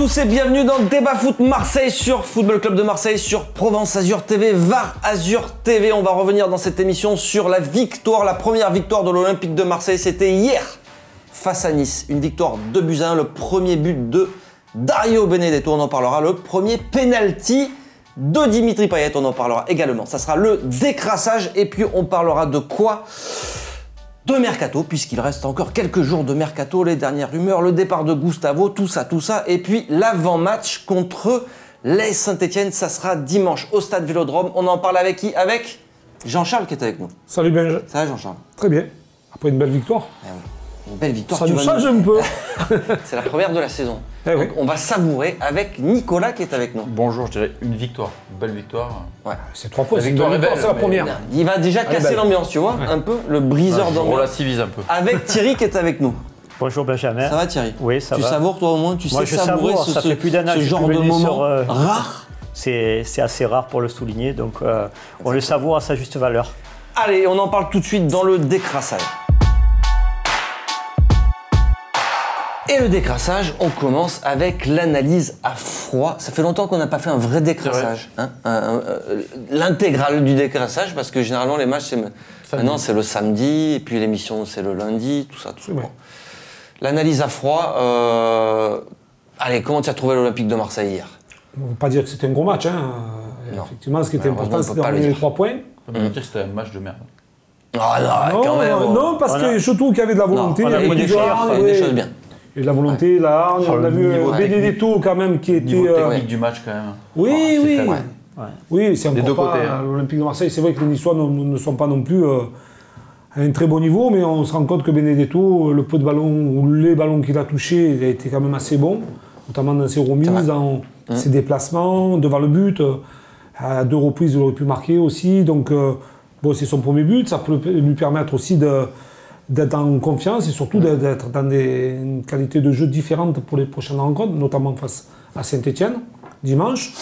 tous et bienvenue dans le Débat Foot Marseille sur Football Club de Marseille, sur Provence Azur TV, VAR Azur TV. On va revenir dans cette émission sur la victoire, la première victoire de l'Olympique de Marseille. C'était hier face à Nice. Une victoire 2-1, le premier but de Dario Benedetto, on en parlera. Le premier penalty de Dimitri Payet, on en parlera également. Ça sera le décrassage et puis on parlera de quoi ? De mercato, puisqu'il reste encore quelques jours de mercato, les dernières rumeurs, le départ de Gustavo, tout ça, et puis l'avant-match contre l'AS Saint-Etienne, ça sera dimanche au stade Vélodrome. On en parle avec qui ? Avec Jean-Charles qui est avec nous. Salut Benj. Ça va Jean-Charles ? Très bien, après une belle victoire. Eh oui. Une belle victoire. Ça nous change un peu. C'est la première de la saison. Eh oui. Donc on va savourer avec Nicolas qui est avec nous. Bonjour, je dirais une victoire, une belle victoire. Ouais. C'est 3 points, La c'est une victoire belle est victoire, belle, c'est la mais- première. Il va déjà casser belle. l'ambiance, tu vois, un peu, le briseur Je d'ambiance. relativise un peu. Avec Thierry qui est avec nous. Bonjour Benjamin. Ça va Thierry ? Oui, ça tu va. savoures toi au moins, tu Moi, sais je savourer savoure, ça fait plus d'un an ce que je genre suis de venu moment sur, rare. C'est assez rare pour le souligner, donc on le savoure à sa juste valeur. Allez, on en parle tout de suite dans le décrassage. Et le décrassage, on commence avec l'analyse à froid. Ça fait longtemps qu'on n'a pas fait un vrai décrassage. Hein, l'intégrale du décrassage, parce que généralement les matchs, maintenant c'est le samedi, et puis l'émission c'est le lundi, tout ça. Ouais. Bon. L'analyse à froid, allez, comment tu as trouvé l'Olympique de Marseille hier ? On ne peut pas dire que c'était un gros match. Hein. Effectivement, ce qui était Malheureusement, important, on peut c'était pas le d'emmener les dire. 3 points. On peut dire que c'était un match de merde. Ah non, quand même. non, parce que je trouve qu'il y avait de la volonté. Non, il y avait il y a du des hargne, choses, des ouais. choses bien. Et de la volonté, la hargne. On a vu niveau Benedetto quand même qui était... Niveau technique du match quand même. Oui, c'est oui. faible. Ouais. Oui, c'est Des encore deux pas côtés, hein. l'Olympique de Marseille. C'est vrai que les Niçois ne sont pas non plus à un très bon niveau, mais on se rend compte que Benedetto, le peu de ballons ou les ballons qu'il a touchés, il a été quand même assez bon, notamment dans ses remises, dans ses déplacements, devant le but. À 2 reprises, il aurait pu marquer aussi. Donc, bon, c'est son premier but. Ça peut lui permettre aussi d'être en confiance et surtout d'être dans une qualité de jeu différente pour les prochaines rencontres, notamment face à Saint-Etienne, dimanche.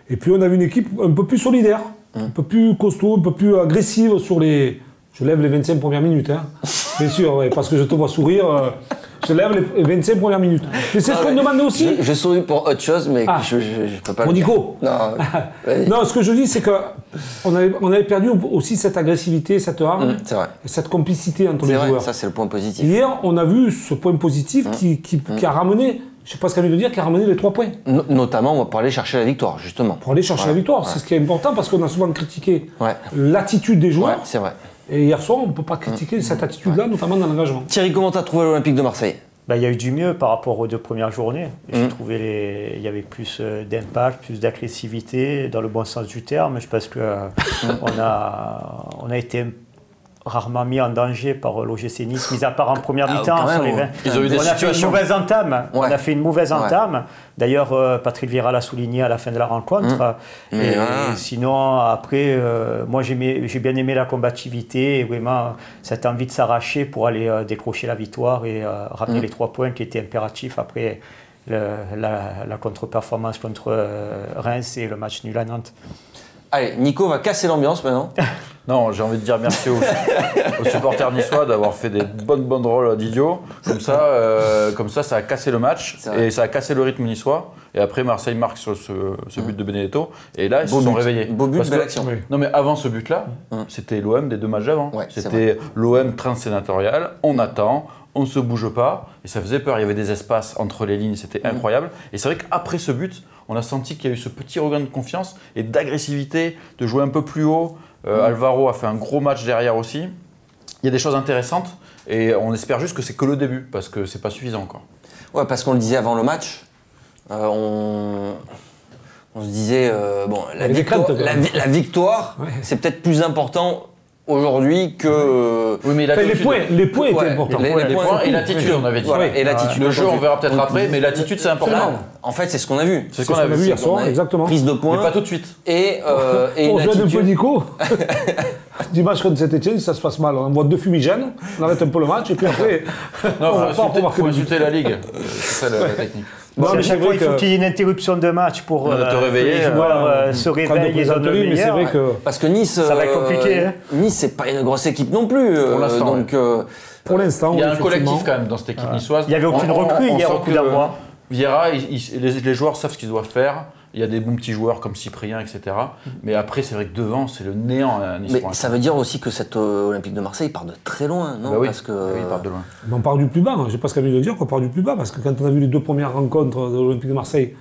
Et puis on a vu une équipe un peu plus solidaire, un peu plus costaud, un peu plus agressive sur les... Je lève les 25 premières minutes, hein. Bien sûr, ouais, parce que je te vois sourire. Je lève les 25 premières minutes. Mais c'est ce qu'on demandait aussi. Je souris pour autre chose, mais Ah. je peux pas Pour le dire. Nico. Non, vas-y. Non, ce que je dis, c'est qu'on avait perdu aussi cette agressivité, cette hargne, C'est vrai. et cette complicité entre C'est les vrai, joueurs. ça c'est le point positif. Hier, on a vu ce point positif qui a ramené, je ne sais pas ce qu'elle veut dire, qui a ramené les 3 points. Notamment pour aller chercher la victoire, justement. Pour aller chercher la victoire. C'est ce qui est important parce qu'on a souvent critiqué Ouais. l'attitude des Ouais, joueurs. c'est vrai. Et hier soir, on ne peut pas critiquer cette attitude-là, notamment dans l'engagement. Thierry, comment t'as trouvé l'Olympique de Marseille ? Il y a eu du mieux par rapport aux 2 premières journées. J'ai trouvé il y avait plus d'impact, plus d'agressivité, dans le bon sens du terme. Je pense qu'on a été rarement mis en danger par l'OGC Nice, mis à part en première mi-temps. quand sur même, les 20. Ils ont eu des On a fait une situations. mauvaise entame. Ouais. On a fait une mauvaise Ouais. entame. D'ailleurs, Patrick Vieira l'a souligné à la fin de la rencontre. Mais Et voilà. sinon, après, moi j'ai bien aimé la combativité et vraiment cette envie de s'arracher pour aller décrocher la victoire et ramener les 3 points qui étaient impératifs après la contre-performance contre Reims et le match nul à Nantes. Allez, Nico va casser l'ambiance maintenant. Non, j'ai envie de dire merci aux supporters niçois d'avoir fait des bonnes rôles d'idiots. Comme ça, ça a cassé le match C'est vrai. et ça a cassé le rythme niçois. Et après, Marseille marque sur ce but de Benedetto. Et là, ils Beau se sont but. réveillés. Beau but, Parce belle que- action. Oui. Non, mais avant ce but-là, c'était l'OM des 2 matchs d'avant. Ouais, c'est C'était l'OM transsénatorial. On attend, on ne se bouge pas. Et ça faisait peur. Il y avait des espaces entre les lignes. C'était incroyable. Et c'est vrai qu'après ce but, on a senti qu'il y a eu ce petit regain de confiance et d'agressivité, de jouer un peu plus haut. Alvaro a fait un gros match derrière aussi. Il y a des choses intéressantes et on espère juste que c'est que le début parce que c'est pas suffisant encore. Ouais, parce qu'on le disait avant le match, on se disait, bon, la avait des victoire, craintes, quand même. la victoire, c'est peut-être plus important aujourd'hui que... Oui, mais Enfin, les points étaient Ouais, importants. les Les points, points et tout. l'attitude, on avait dit. Voilà, et l'attitude. Le jeu, on verra peut-être après, mais l'attitude, c'est important. Absolument. En fait, c'est ce qu'on a vu. C'est C'est ce qu'on a vu hier soir, exactement. Prise de Mais points pas tout de suite. et On une se un peu attitude. Nico. Dimanche contre Saint-Etienne, ça se passe mal. On voit 2 fumigènes, on arrête un peu le match et puis après, Non, on va pas remarquer faut le but. insulter la Ligue. C'est ça la technique. Non, mais à c'est chaque fois, vrai il faut que- qu'il y ait une interruption de match pour De te que réveiller, les joueurs se Train de réveillent et donnent le plaisanterie, mais c'est meilleur. vrai que Parce que Nice, Ça va être compliqué, hein. Nice, c'est pas une grosse équipe non plus. Pour l'instant, donc, pour l'instant, Il y a oui, un collectif effectivement. quand même dans cette équipe niçoise. Il n'y avait aucune On recrue hier sent au coup que- d'envoi. Vieira, les joueurs savent ce qu'ils doivent faire. Il y a des bons petits joueurs comme Cyprien, etc. Mais après, c'est vrai que devant, c'est le néant à Nice. Mais ça veut dire aussi que cet Olympique de Marseille part de très loin, non? Oui, parce que... oui, il part de loin. Mais on part du plus bas, hein. J'ai presque envie de dire qu'on part du plus bas, parce que quand on a vu les 2 premières rencontres de l'Olympique de Marseille,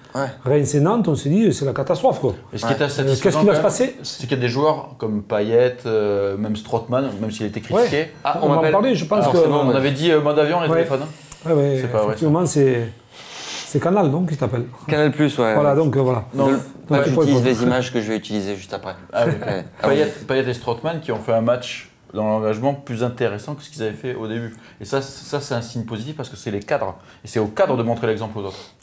Reims et Nantes, on s'est dit c'est la catastrophe, quoi. Et ce qui est satisfaisant, qu'est-ce qui va se passer? C'est qu'il y a des joueurs comme Payet, même Strootman, même s'il a été critiqué. Ouais. On va en parler, je pense que... On avait dit mode avion et téléphone. Ouais, c'est pas vrai. Effectivement, c'est Canal, donc, qui t'appelle. Canal+, ouais. Voilà, donc voilà. Non, j'utilise les images que je vais utiliser juste après. Ah, oui. Payet et Strootman qui ont fait un match dans l'engagement plus intéressant que ce qu'ils avaient fait au début. Et ça c'est un signe positif parce que c'est les cadres. Et c'est aux cadres de montrer l'exemple aux autres.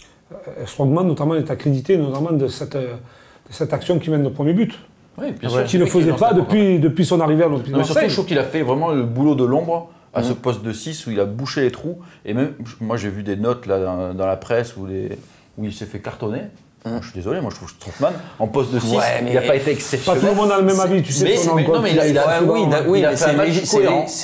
Strootman, notamment, est accrédité notamment de cette action qui mène au premier but. Oui, bien sûr. Qui ne le faisait pas depuis son arrivée à l'Olympique de Marseille. Surtout, je trouve qu'il a fait vraiment le boulot de l'ombre à ce poste de 6 où il a bouché les trous. Et même, moi j'ai vu des notes là, dans la presse où il s'est fait cartonner. Je suis désolé, moi je trouve Strootman en poste de 6, il n'a pas été exceptionnel. Pas tout le monde a le même avis, tu sais. Mais c'est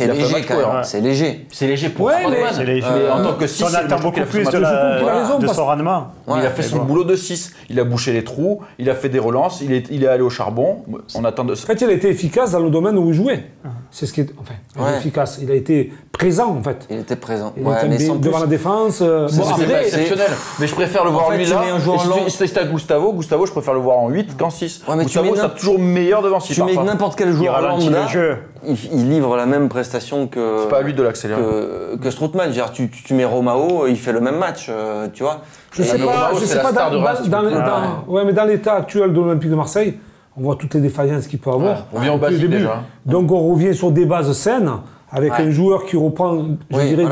léger quand même. C'est léger. C'est léger pour Strootman. Mais en tant que 6, on attend beaucoup plus de son rendement. Il a fait son boulot de 6. Il a bouché les trous, il a fait des relances, il est allé au charbon. On attend de... En fait, il a été efficace dans le domaine où il jouait. C'est ce qui est. Enfin, efficace. Il a été présent en fait. Il était présent. Devant la défense. C'est pas exceptionnel. Mais je préfère le voir lui là. Si c'était à Gustavo, je préfère le voir en 8 qu'en 6. Gustavo, c'est toujours meilleur devant 6. Tu mets n'importe quel joueur lambda, il livre la même prestation que. C'est pas à lui de l'accélérer. Que Strootman. Tu mets Romao, il fait le même match, tu vois. Je sais pas. Mais dans l'état actuel de l'Olympique de Marseille, on voit toutes les défaillances qu'il peut avoir. On vient au basique déjà. Donc on revient sur des bases saines avec un joueur qui reprend, je dirais,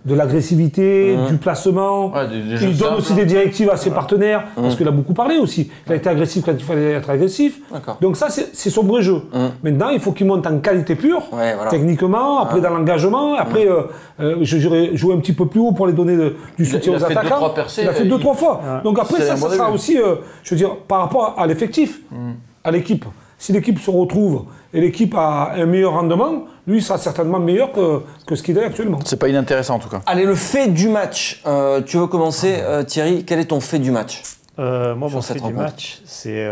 de l'agressivité, du placement. Il donne aussi des directives à ses partenaires, parce qu'il a beaucoup parlé aussi. Il a été agressif quand il fallait être agressif. Donc ça, c'est son vrai jeu. Maintenant, il faut qu'il monte en qualité pure, techniquement, après dans l'engagement, après, je dirais, jouer un petit peu plus haut pour les donner du soutien aux attaquants. Il a fait 2-3 fois. Donc après, ça sera aussi, je veux dire, par rapport à l'effectif, à l'équipe. Si l'équipe se retrouve et l'équipe a un meilleur rendement, lui sera certainement meilleur que ce qu'il est actuellement. C'est pas inintéressant en tout cas. Allez, le fait du match. Tu veux commencer, Thierry? Quel est ton fait du match? Moi, mon fait du match, c'est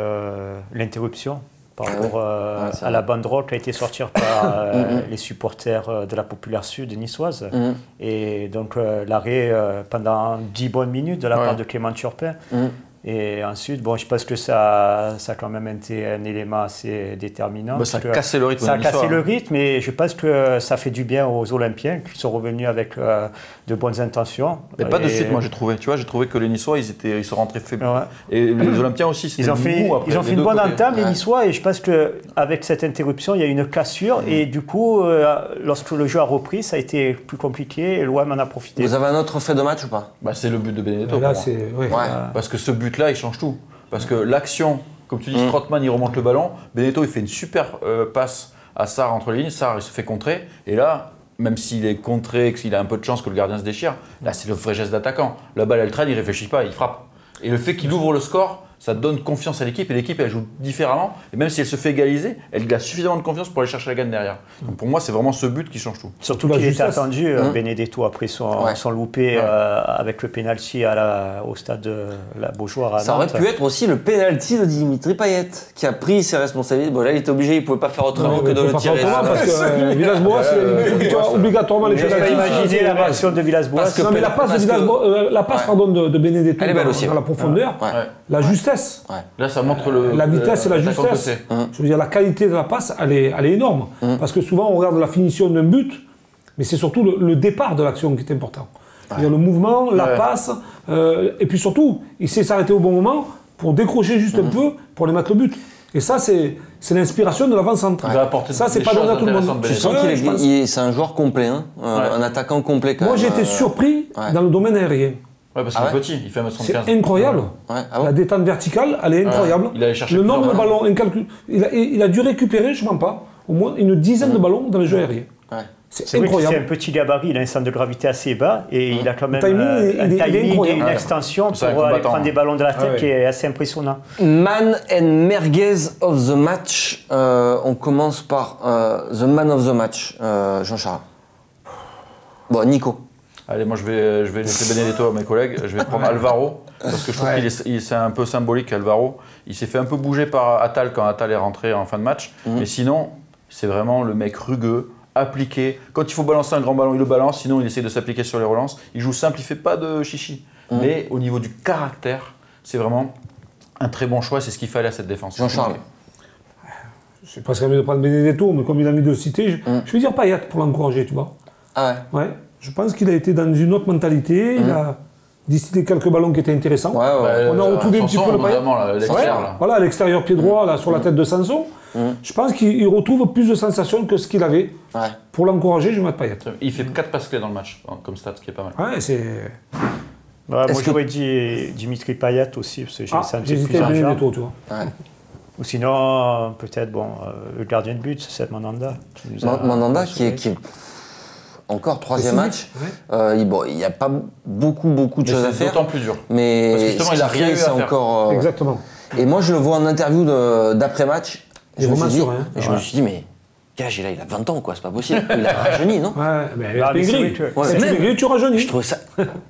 l'interruption par rapport à la banderole qui a été sortie par les supporters de la populaire sud niçoise. Et donc l'arrêt pendant 10 bonnes minutes de la part de Clément Turpin. Et ensuite, je pense que ça a quand même été un élément assez déterminant. Ça a cassé le rythme. Ça a cassé le rythme, et je pense que ça fait du bien aux Olympiens qui sont revenus avec de bonnes intentions. Mais pas de suite, moi j'ai trouvé. Tu vois, j'ai trouvé que les Niçois, ils sont rentrés faibles. Et les Olympiens aussi, ils ont fait une bonne entame, les Niçois, et je pense qu'avec cette interruption, il y a eu une cassure. Et du coup, lorsque le jeu a repris, ça a été plus compliqué, et l'OM en a profité. Vous avez un autre fait de match ou pas? C'est le but de Benedetto. Là, parce que ce but-là, il change tout. Parce que l'action, comme tu dis, Strootman, il remonte le ballon. Benedetto, il fait une super passe à Sarr entre les lignes. Sarr, il se fait contrer. Et là, même s'il est contré, qu'il a un peu de chance que le gardien se déchire, là, c'est le vrai geste d'attaquant. La balle, elle traîne, il ne réfléchit pas, il frappe. Et le fait qu'il ouvre le score, ça donne confiance à l'équipe, et l'équipe elle joue différemment, et même si elle se fait égaliser, elle a suffisamment de confiance pour aller chercher la gagne derrière. Donc pour moi c'est vraiment ce but qui change tout. Surtout qu'il était attendu, Benedetto, après son loupé avec le pénalty au stade de la Beaujoire. Ça aurait pu être aussi le pénalty de Dimitri Payet, qui a pris ses responsabilités. Bon là il était obligé, il ne pouvait pas faire autrement que de le tirer. Parce que Villas-Boas, il faut obligatoirement les pénaltys. Je peux imaginer la réaction de Villas-Boas. Non mais la passe de Benedetto dans la profondeur, la justesse. Là, ça montre la vitesse et la justesse. Je veux dire, la qualité de la passe, elle est énorme. Parce que souvent, on regarde la finition d'un but, mais c'est surtout le départ de l'action qui est important. C'est-à-dire le mouvement, la passe, et puis surtout, il sait s'arrêter au bon moment pour décrocher juste un peu pour aller mettre le but. Et ça, c'est l'inspiration de l'avant-centre. Ça, c'est pas donné à tout le monde. Tu sens c'est un joueur complet, un attaquant complet. Moi, j'ai été surpris dans le domaine aérien. Parce qu'il est petit, il fait 1m75. C'est incroyable. La détente verticale, elle est incroyable. Il allait chercher le nombre de ballons incalculable. Il a dû récupérer, je ne mens pas, au moins une dizaine de ballons dans les jeux aériens. C'est incroyable. C'est un petit gabarit, il a un centre de gravité assez bas, et il a quand même un timing et une extension pour aller prendre des ballons de la tête qui est assez impressionnant. Man and merguez of the match. On commence par the man of the match, Jean-Charles. Bon, Nico. Allez, moi je vais laisser Benedetto à mes collègues. Je vais prendre Alvaro, parce que je trouve qu'il c'est un peu symbolique, Alvaro. Il s'est fait un peu bouger par Attal quand Attal est rentré en fin de match. Mais sinon, c'est vraiment le mec rugueux, appliqué. Quand il faut balancer un grand ballon, il le balance. Sinon, il essaie de s'appliquer sur les relances. Il joue simple, il fait pas de chichi. Mais au niveau du caractère, c'est vraiment un très bon choix. C'est ce qu'il fallait à cette défense. Jean-Charles. Je sais pas si envie de prendre Benedetto, mais comme il a mis de le citer, je vais dire Payet pour l'encourager, tu vois. Ah ouais. Ouais. Je pense qu'il a été dans une autre mentalité. Il a distillé quelques ballons qui étaient intéressants. Ouais. On a retrouvé un petit peu le Payet. Voilà, à l'extérieur pied droit, là, sur la tête de Sanson. Je pense qu'il retrouve plus de sensations que ce qu'il avait. Ouais. Pour l'encourager, je vais mettre Payet. Il fait 4 passes clés dans le match, comme stat, ce qui est pas mal. Ouais, c'est... Moi, j'aurais dit Dimitri Payet aussi, parce que j'ai senti j'hésitais plus à en genre. Benedetto, tu vois. Ouais. Ou sinon, peut-être, le gardien de but, c'est Mandanda. Mandanda qui est encore troisième match. Ouais. Il n'y a pas beaucoup de choses à faire. C'est d'autant plus dur. Mais parce que justement, il a rien eu à faire. encore. Exactement. Et moi, je le vois en interview d'après-match. Je me suis dit, mais Gage, il a 20 ans, quoi, c'est pas possible. Il a rajeuni, non? Ouais, mais Ah, mais c'est Pégri, vrai que- Pégri, tu rajeunis. Je trouvais ça.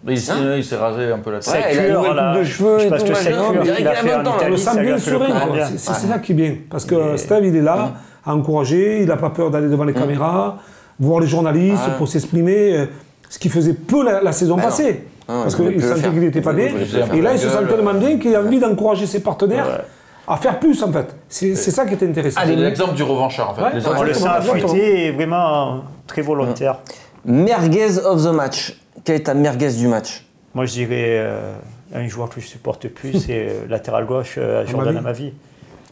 Il s'est rasé un peu la tête. Ouais, il a une cure, nouvelle là, coupe de cheveux je et pense tout. que cette machin, cure on dirait qu'il qu'il a a fait en 20 ans. On le Italie, sent ça lui bien a fait le serein, prendre quoi. bien. C'est ça qui est bien. Parce que Steve, il est là, à encourager, il n'a pas peur d'aller devant les caméras, voir les journalistes pour s'exprimer, ce qui faisait peu la saison passée. Parce il voulait qu'il plus le sentait faire. qu'il n'était pas bien. Il voulait plus le faire. Et là, il se sent gueule. tellement bien qu'il a envie d'encourager ses partenaires à faire plus, en fait. C'est ça qui est intéressant. C'est l'exemple du revanchard, en fait. Ouais, Les ouais. autres, On le sent affûté et vraiment très volontaire. Merguez of the match. Quelle est ta merguez du match? Moi, je dirais un joueur que je supporte plus, c'est latéral gauche, Jordan Amavi.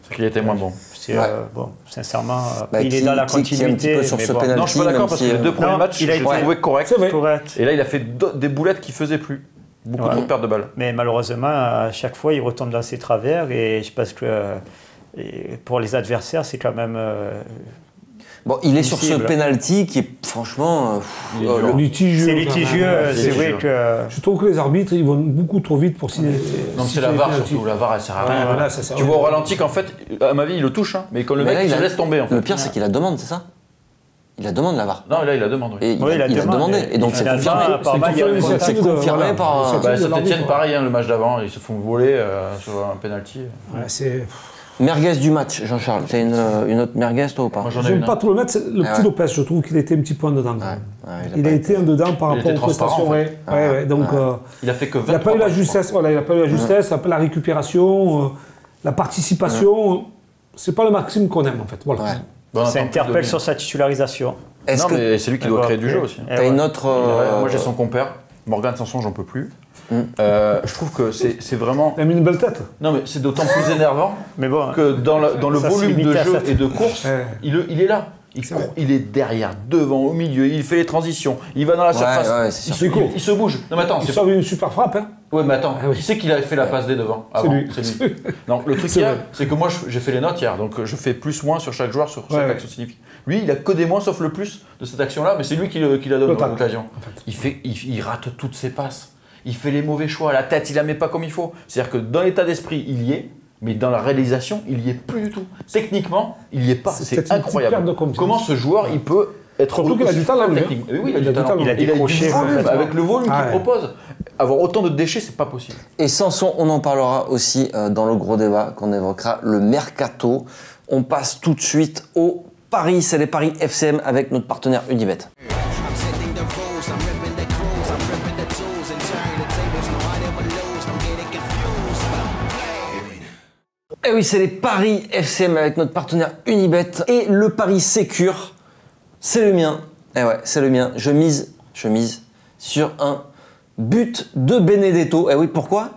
c'est qu'il était moins bon. C'est, bon, sincèrement, Bah, il est dans la qui est un petit continuité. peu sur mais ce bon. pénalty. Non, je suis pas d'accord parce que les deux premiers Non, matchs, il a je l'ai été- trouvé correct. C'est vrai. Correct. Et là, il a fait des boulettes qu'il faisait plus. Beaucoup trop de pertes de balles. Mais malheureusement, à chaque fois, il retombe dans ses travers et je pense que pour les adversaires, c'est quand même. Bon, il est sur ce Possible. penalty qui est franchement. Il est dur. Litigieux. C'est litigieux, c'est vrai litigieux. que. Je trouve que les arbitres, ils vont beaucoup trop vite pour signer. Non, c'est la VAR surtout. La VAR, elle sert à rien. Voilà, ça sert Tu à vois au rien. ralenti qu'en fait, à ma vie, il le touche, hein, mais quand le Mais mec là, il il se a- laisse tomber en fait. Le pire, c'est qu'il la demande, c'est ça? Il la demande, la VAR. Non, là, il la demande. Oui. Et Oui, il a demandé. Et donc, c'est finalement, confirmé. apparemment, il y a confirmé, une- c'est C'est confirmé par. Voilà. Bah, de Saint-Etienne, l'arbitre. pareil, hein, le match d'avant, ils se font voler sur un penalty. Ouais, c'est... Merguez du match, Jean-Charles. T'as une autre merguez, toi, ou pas? Moi, j'en ai J'aime une. pas trop le mettre, c'est le Ah petit ouais. Lopez, je trouve qu'il était un petit peu en dedans. Il a été en dedans par Il rapport était aux prestations. transparent, en fait. Ouais, donc, Il a fait que 23 il n'a pas eu la matchs, je justesse, voilà, il n'a pas eu la justesse, la récupération, la participation. C'est pas le Maxime qu'on aime, en fait. Voilà. Ouais. crois. Bon, on Ça attend plus de interpelle lui. sur sa titularisation. Est-ce Non, que mais c'est lui qui doit créer du jeu aussi. Et t'as une voilà. autre. Moi, j'ai son compère. Morgane Sanson, j'en peux plus. Je trouve que c'est vraiment. Il a mis une belle tête. Non, mais c'est d'autant plus énervant Mais bon, que dans le Ça se volume de limitait à jeu ça. et de course, Ouais. il est là. Il est derrière, devant, au milieu, il fait les transitions, il va dans la surface. ouais, c'est sûr. C'est court. Il se bouge. Non, mais attends, Il c'est sort une super frappe. Hein. Ouais, mais attends, Ah oui. qui c'est qui a fait la passe D devant avant lui. C'est lui. Non, le truc C'est qu'il y a, vrai. c'est que moi, j'ai fait les notes hier, donc je fais plus-moins sur chaque joueur, sur chaque Ouais. action significative. Lui, il a que des moins, sauf le plus de cette action-là, mais c'est lui qui la donne Total. l'occasion. Il rate toutes ses passes. Il fait les mauvais choix. La tête, il la met pas comme il faut. C'est-à-dire que dans l'état d'esprit, il y est, mais dans la réalisation, il y est plus du tout. Techniquement, il y est pas. C'est C'est peut-être une petite incroyable. perte de confiance. Comment ce joueur, il peut être Surtout qu'il a du aussi talent, lui, technique. hein. Oui, il a du talent. Il a du décroché volume. complètement. Avec le volume Ah qu'il ouais. propose, avoir autant de déchets, c'est pas possible. Et Sanson, on en parlera aussi dans le gros débat qu'on évoquera, le mercato. On passe tout de suite au Paris, c'est les Paris FCM avec notre partenaire Unibet. Et oui, c'est les Paris FCM avec notre partenaire Unibet et le Paris Sécure, c'est le mien. Eh ouais, c'est le mien. Je mise sur un but de Benedetto. Eh oui, pourquoi?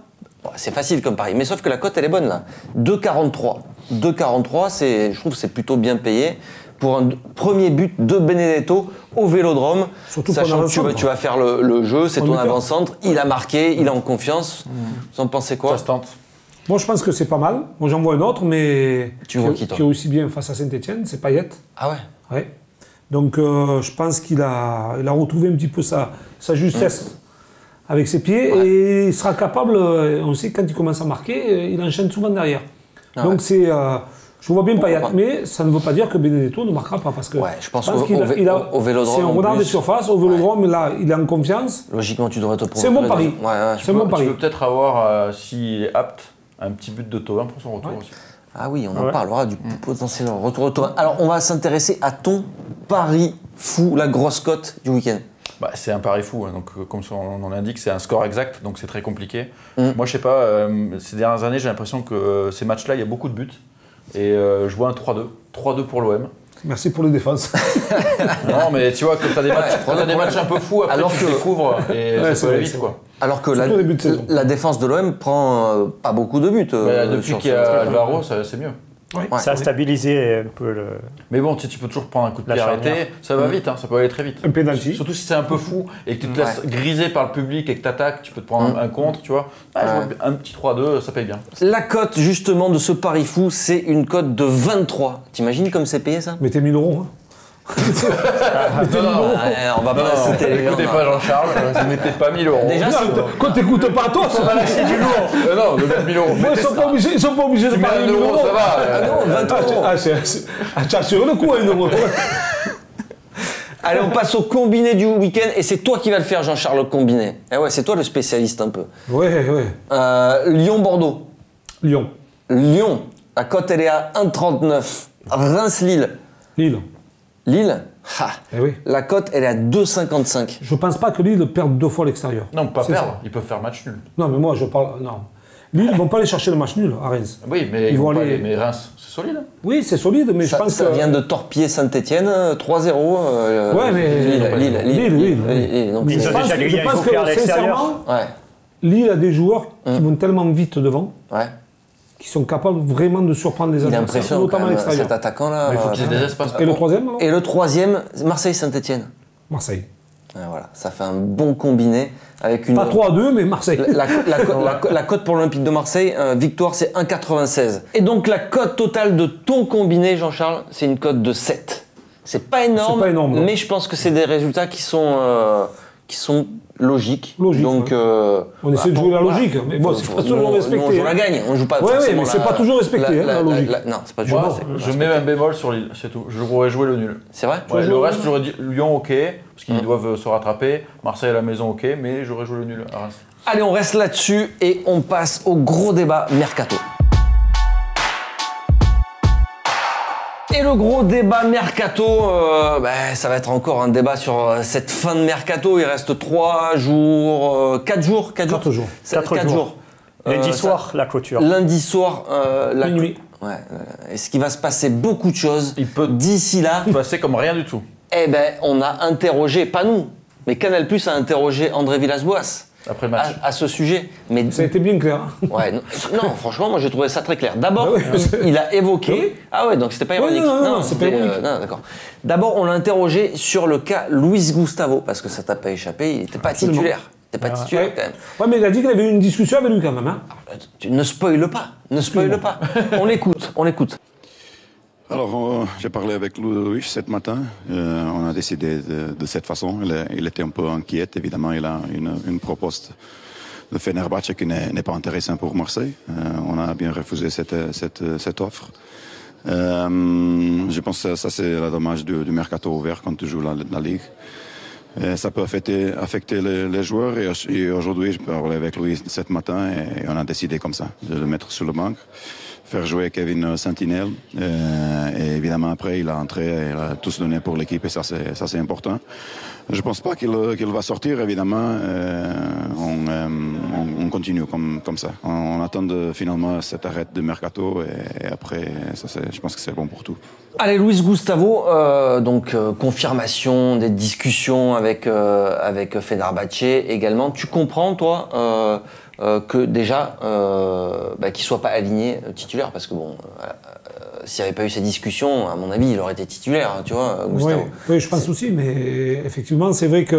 Bon, c'est facile comme pari, mais sauf que la cote elle est bonne là. 2,43. 2,43, je trouve que c'est plutôt bien payé pour un premier but de Benedetto au Vélodrome. Surtout sachant pour un que tu avant-centre. vas faire le jeu, c'est On ton est peur. avant-centre. Il a marqué, il est en confiance. Vous en pensez quoi? Ça se tente. Moi, je pense que c'est pas mal. Moi, j'en vois un autre, mais Tu vois qui, toi? est aussi bien face à Saint-Etienne, c'est Payet. Ah ouais? Ouais. Donc, je pense qu'il a retrouvé un petit peu sa justesse avec ses pieds et il sera capable, on sait que quand il commence à marquer, il enchaîne souvent derrière. Ah Donc, ouais. Je vois bien Payet, mais ça ne veut pas dire que Benedetto ne marquera pas. Parce que Ouais, je pense qu'au Vélodrome. C'est un renard de surface. Au Vélodrome, là, il est en confiance. Logiquement, tu devrais te prendre. C'est mon pari. C'est mon pari. Tu peux peut-être avoir, s'il est apte, un petit but de Thauvin pour son retour aussi. Ah oui, on en parlera du potentiel retour de Thauvin. Alors, on va s'intéresser à ton pari fou, la grosse cote du week-end. Bah, c'est un pari fou, hein. Donc, comme son nom l'indique, c'est un score exact, donc c'est très compliqué. Moi, je sais pas, ces dernières années, j'ai l'impression que ces matchs-là, il y a beaucoup de buts. Et je vois un 3-2. 3-2 pour l'OM. Merci pour les défenses. Non, mais tu vois, quand tu as des matchs un peu fous, après alors tu découvres et ça peut aller vite, quoi. Alors que la défense de l'OM prend pas beaucoup de buts. Depuis qu'il y a Alvaro, c'est mieux. Ouais. Ça a stabilisé un peu le... Mais bon, tu peux toujours prendre un coup de pied arrêté, ça va vite, hein, ça peut aller très vite. Un pénalty. Surtout si c'est un peu fou et que tu te laisses griser par le public et que tu attaques, tu peux te prendre un contre, tu vois. Je vois un petit 3-2, ça paye bien. La cote justement de ce pari fou, c'est une cote de 23. T'imagines comme c'est payé ça? Mettez 1000 €. Hein. On va pas citer les gens. N'écoutez pas Jean-Charles, vous mettez pas 1000 €. Déjà, Quand t'écoutes pas toi, ça va lâcher du lourd. Non, de mettre 1000 €. Moi, ils sont pas obligés de Tu mets parler 1 de 1000 euro, €. ça va. Ah non, 23 €. Tu as assuré le coup, 1 euro. Allez, on passe au combiné du week-end et c'est toi qui vas le faire, Jean-Charles, le combiné. Eh ouais, c'est toi le spécialiste un peu. Ouais. Lyon-Bordeaux. Lyon. Lyon, la cote elle est à 1,39. Reims-Lille. Lille. Lille, Eh oui. la cote elle est à 2,55. Je pense pas que Lille perde 2 fois à l'extérieur. Non, pas C'est perdre, ça. ils peuvent faire match nul. Non, mais moi, je parle. Non. Lille, ils vont pas aller chercher le match nul à Reims. Oui, mais Ils vont pas aller- mais Reims, c'est solide. Oui, c'est solide, mais je pense Ça que. vient de torpiller Saint-Etienne, 3-0. Ouais, mais- Lille. Donc, Ils c'est- ont déjà gagné un joker à l'extérieur. sincèrement, Ouais, Lille a des joueurs qui vont tellement vite devant, ouais. qui sont capables vraiment de surprendre les Il adversaires, impressionne notamment quand à même l'extérieur. cet attaquant-là. Mais il faut qu'ils aient des espaces. Et le troisième, alors Et le troisième, Marseille-Saint-Etienne. Marseille. Voilà, ça fait un bon combiné avec une. Pas 3-2, mais Marseille. La cote pour l'Olympique de Marseille, victoire, c'est 1,96. Et donc la cote totale de ton combiné, Jean-Charles, c'est une cote de 7. C'est pas énorme, C'est pas énorme, non. mais je pense que c'est des résultats qui sont logiques. Logique, Donc, ouais. On essaie de jouer la logique, mais bon, c'est pas toujours respecté. On joue la gagne, on joue pas Ouais, forcément mais c'est pas toujours respecté, la logique. Non, c'est pas toujours Moi, respecté. je mets un bémol sur Lille, c'est tout. Je pourrais jouer le nul. C'est vrai Ouais, le reste, j'aurais dit Lyon, ok, parce qu'ils doivent se rattraper. Marseille à la maison, ok, mais j'aurais joué le nul à Reims. Allez, on reste là-dessus et on passe au gros débat mercato. Et le gros débat mercato, ça va être encore un débat sur cette fin de mercato. Il reste 3 jours, 4 jours. 4 jours. 4 jours. Lundi soir, la clôture. Lundi soir, Minuit. Ouais, est-ce qu'il va se passer beaucoup de choses Il peut d'ici là? passer comme rien du tout. Eh ben, on a interrogé, pas nous, mais Canal+ a interrogé André Villas-Boas Après le match. à ce sujet. Mais Ça a été bien clair. ouais, non, franchement, moi j'ai trouvé ça très clair. D'abord, Ah oui. il a évoqué. Oui. Ah ouais, donc c'était pas ironique. non, c'est pas c'était, ironique. non, d'accord. D'abord, on l'a interrogé sur le cas Luis Gustavo, parce que ça t'a pas échappé, il n'était pas Absolument. titulaire. Il n'était pas titulaire quand même. Ouais, mais il a dit qu'il avait eu une discussion avec lui quand même. Hein. Tu ne spoile pas, ne spoile pas. On l'écoute, on l'écoute. Alors, j'ai parlé avec Louis ce matin. On a décidé de cette façon. Il était un peu inquiet. Évidemment, il a une proposte de Fenerbahçe qui n'est pas intéressante pour Marseille. On a bien refusé cette offre. Je pense que ça c'est la dommage du mercato ouvert quand tu joues la Ligue. Ça peut affecter les joueurs. Et aujourd'hui, je parlais avec Louis ce matin et on a décidé comme ça, de le mettre sur le banc. Faire jouer Kevin Sentinel. Et évidemment, après, il a entré, il a tout donné pour l'équipe et ça, c'est important. Je ne pense pas qu'il va sortir, évidemment. On continue comme ça. On attend finalement cet arrêt de mercato et après, je pense que c'est bon pour tout. Allez, Luis Gustavo, confirmation des discussions avec Fenerbahçe également. Tu comprends, toi, que déjà, qu'il soit pas aligné titulaire, parce que bon, s'il n'y avait pas eu ces discussions, à mon avis, il aurait été titulaire, hein, tu vois, Gustavo. Oui, je pense aussi, mais effectivement, c'est vrai qu'il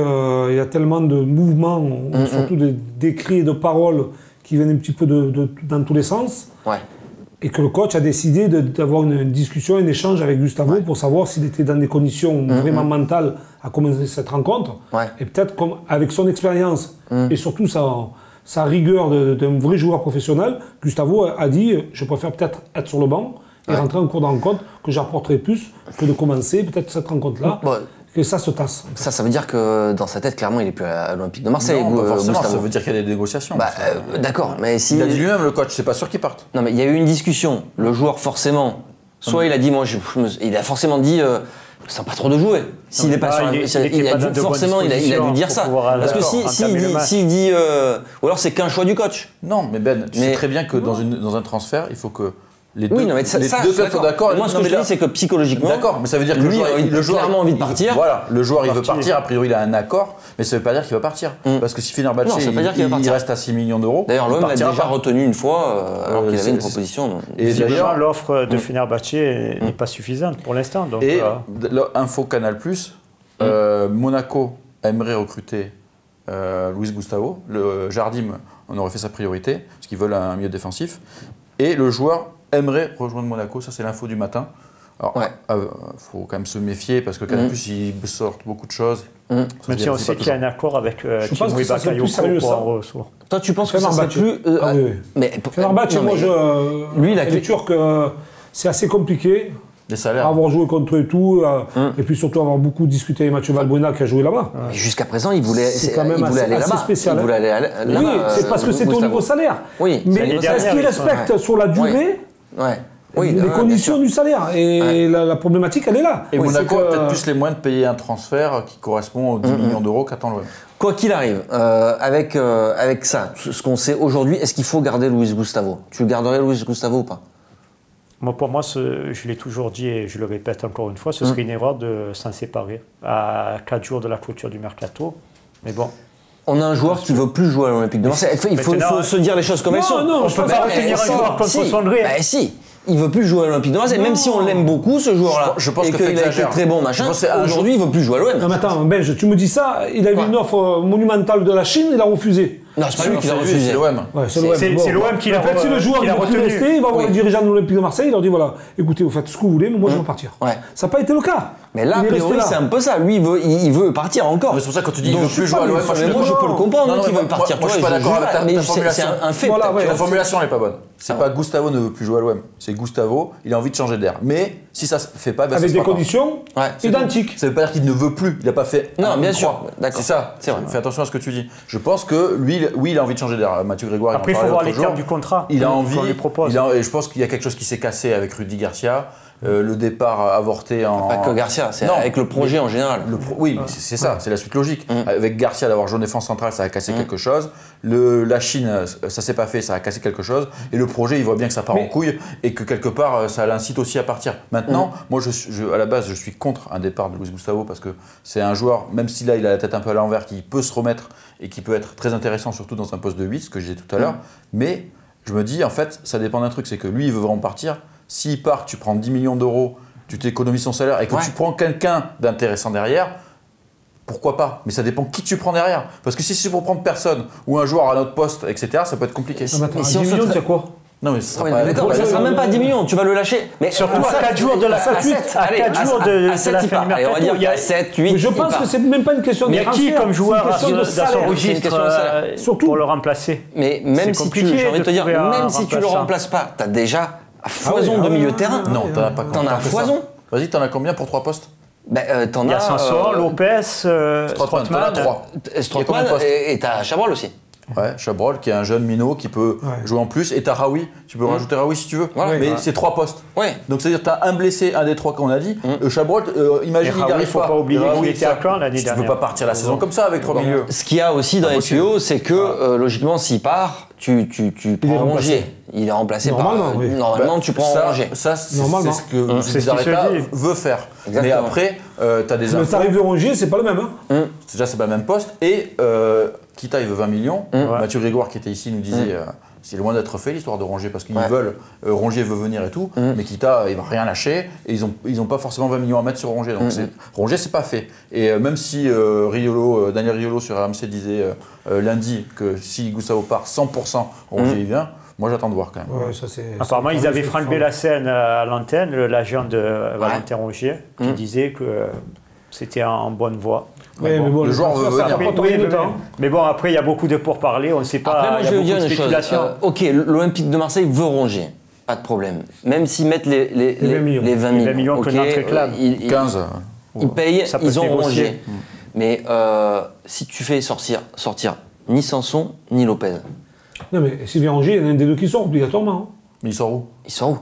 y a tellement de mouvements, surtout des cris et de paroles qui viennent un petit peu dans tous les sens. Ouais. Et que le coach a décidé d'avoir une discussion, un échange avec Gustavo pour savoir s'il était dans des conditions vraiment mentales à commencer cette rencontre. Ouais. Et peut-être avec son expérience et surtout sa rigueur d'un vrai joueur professionnel, Gustavo a dit « je préfère peut-être être sur le banc et rentrer en cours de rencontre, que j'apporterai plus que de commencer peut-être cette rencontre-là, que ça se tasse. Ça veut dire que dans sa tête, clairement, il n'est plus à l'Olympique de Marseille. Non, pas forcément, Gustavo. ça veut dire qu'il y a des négociations. D'accord, mais si... Il a dit lui-même, le coach, c'est pas sûr qu'il parte. Non, mais il y a eu une discussion. Le joueur, forcément, soit il a dit, il a forcément dit, je sens pas trop de jouer. S'il n'est pas sur forcément, il a dû dire ça. Parce que s'il dit, ou alors c'est qu'un choix du coach. Non, mais Ben, tu sais très bien que dans un transfert, il faut que les deux, deux clubs soient d'accord. Moi, ce que je dis, c'est que psychologiquement, d'accord, mais ça veut dire que le joueur a clairement envie de partir. Voilà, le joueur il veut partir. A priori, il a un accord, mais ça veut pas dire qu'il va partir. Parce que si Fenerbahçe il reste à 6 millions d'euros. D'ailleurs, l'OM l'a déjà retenu une fois, alors qu'il avait une proposition. Et d'ailleurs, l'offre de Fenerbahçe n'est pas suffisante pour l'instant. Et info Canal+, Monaco aimerait recruter Luis Gustavo. Le Jardim, on aurait fait sa priorité, parce qu'ils veulent un milieu défensif. Et le joueur aimerait rejoindre Monaco, ça c'est l'info du matin. Alors, faut quand même se méfier parce que Canal+, ils sortent beaucoup de choses. Même si on sait qu'il y a un accord avec Timo Bakayoko pour un ressort. Toi, tu penses que ça serait plus... Fenerbahçe, moi, lui, la lecture que c'est assez compliqué. Les salaires. Avoir joué contre eux et tout, et puis surtout avoir beaucoup discuté avec Mathieu Valbuena qui a joué là-bas. Mais jusqu'à présent, il voulait aller assez là-bas. Spécial. Il voulait aller là-bas. Oui, c'est parce que c'est au niveau salaire. Oui. Mais est-ce qu'il respecte sur la durée les conditions du salaire? Et la problématique, elle est là. Et Monaco a peut-être plus les moyens de payer un transfert qui correspond aux 10 millions d'euros qu'attend l'OM. Quoi qu'il arrive, avec ça, ce qu'on sait aujourd'hui, est-ce qu'il faut garder Luis Gustavo? Tu garderais Luis Gustavo ou pas? Moi, pour moi, je l'ai toujours dit et je le répète encore une fois, ce serait une erreur de s'en séparer à 4 jours de la clôture du mercato. Mais bon. On a un joueur qui ne veut plus jouer à l'Olympique de Marseille. Il faut se dire les choses comme elles sont. Non, on ne peut pas retenir un joueur contre son gré. Si. Il veut plus jouer à l'Olympique de Marseille, même si on l'aime beaucoup ce joueur-là. Je pense et qu'il a été très bon, machin. Aujourd'hui, il veut plus jouer à l'OM. Non, mais attends, Benj, tu me dis ça, il a eu une offre monumentale de la Chine, il a refusé. Non, c'est pas lui qui l'a refusé. C'est l'OM. C'est l'OM qui l'a refusé. En fait, si le joueur il veut rester, il va voir les dirigeants de l'Olympique de Marseille, il leur dit voilà, écoutez, vous faites ce que vous voulez, mais moi je veux partir. Ça n'a pas été le cas. Mais là, a priori, c'est un peu ça. Lui, il veut partir encore. C'est pour ça que quand tu dis qu'il ne veut plus jouer à l'OM, moi je peux le comprendre qu'il veut partir. Moi je suis pas d'accord avec ta formulation. C'est un fait. La formulation n'est pas bonne. C'est pas Gustavo ne veut plus jouer à l'OM. C'est Gustavo, il a envie de changer d'air. Mais si ça se fait pas, avec des conditions identiques. Ça veut pas dire qu'il ne veut plus. Il n'a pas fait. Non, bien sûr. C'est ça. Fais attention à ce que tu dis. Je pense que lui, oui, il a envie de changer d'air. Mathieu Grégoire. Après, il faut voir les termes du contrat. Il a envie. Et je pense qu'il y a quelque chose qui s'est cassé avec Rudy Garcia. Le départ avorté en... Pas que Garcia, c'est avec le projet en général. Oui, c'est ça, c'est la suite logique. Avec Garcia, d'avoir joué en défense centrale, ça a cassé quelque chose. La Chine, ça s'est pas fait, ça a cassé quelque chose. Et le projet, il voit bien que ça part en couille et que quelque part, ça l'incite aussi à partir. Maintenant, moi, à la base, je suis contre un départ de Luis Gustavo parce que c'est un joueur, même si là, il a la tête un peu à l'envers, qui peut se remettre et qui peut être très intéressant, surtout dans un poste de 8, ce que je disais tout à l'heure. Mais je me dis, en fait, ça dépend d'un truc, c'est que lui, il veut vraiment partir. S'il part, tu prends 10 millions d'euros, tu t'économises son salaire et que tu prends quelqu'un d'intéressant derrière, pourquoi pas? Mais ça dépend qui tu prends derrière. Parce que si c'est pour prendre personne ou un joueur à notre poste, etc., ça peut être compliqué. Non, mais 10 millions, c'est quoi? Non, mais ça sera même pas 10 millions, tu vas le lâcher. Mais surtout à 4 jours de la fin du mercato. Il y a 7, 8. Je pense que c'est même pas une question de transfert. Il y a qui comme joueur dans son registre pour le remplacer? Mais même si tu, j'ai envie de te dire, même si tu le remplaces pas, t'as déjà à foison de milieu de terrain. Non, t'en as pas. T'en as à foison. Vas-y, t'en as combien pour 3 postes? T'en as. Il y a Sanson, Lopez, Strootman. Strootman et t'as Chabrol aussi. Ouais, Chabrol qui est un jeune minot qui peut jouer en plus. Et t'as Raoui, tu peux rajouter Raoui si tu veux. Mais c'est 3 postes. Donc c'est-à-dire t'as un blessé, un des 3 qu'on a dit. Chabrol, imagine il n'arrive pas. Faut pas oublier qu'il était à Caen l'année dernière. Tu peux pas partir la saison comme ça avec 3 milieux. Ce qu'il y a aussi dans les tuyaux, c'est que logiquement s'il part, tu prends Rongier. Il est remplacé par. Normalement, tu prends Rongier. Ça, c'est ce que Zizarreta veut faire. Mais après, t'as des infos. Le tarif de Rongier, c'est pas le même. Déjà, c'est pas le même poste. Et Kita, il veut 20 millions. Mathieu Grégoire, qui était ici, nous disait c'est loin d'être fait l'histoire de Rongier parce qu'ils veulent. Rongier veut venir et tout. Mais Kita, il va rien lâcher. Et ils ont pas forcément 20 millions à mettre sur Rongier. Donc Rongier, c'est pas fait. Et même si Daniel Riolo sur RMC disait lundi que si Gustavo part 100%, Rongier il vient. Moi, j'attends de voir quand même. Apparemment, ils avaient Franck Bellassène à l'antenne, l'agent de Valentin Rongier, qui disait que c'était en bonne voie. Mais bon, le joueur veut venir. Mais bon, après, il y a beaucoup de pourparlers, on ne sait pas. Après, moi, il y a je vais beaucoup dire de une spéculation. chose. Ok, l'Olympique de Marseille veut Rongier. pas de problème. Même s'ils mettent les 20 millions. les 20 Les 20 millions que Nantes réclame. 15. Ils payent, Ça peut ils se ont négocier. rongé. Mais si tu fais sortir ni Sanson, ni Lopez, Non, mais s'il vient Angers, il y en a un des deux qui sort obligatoirement. Hein. Mais il sort où? il sort où?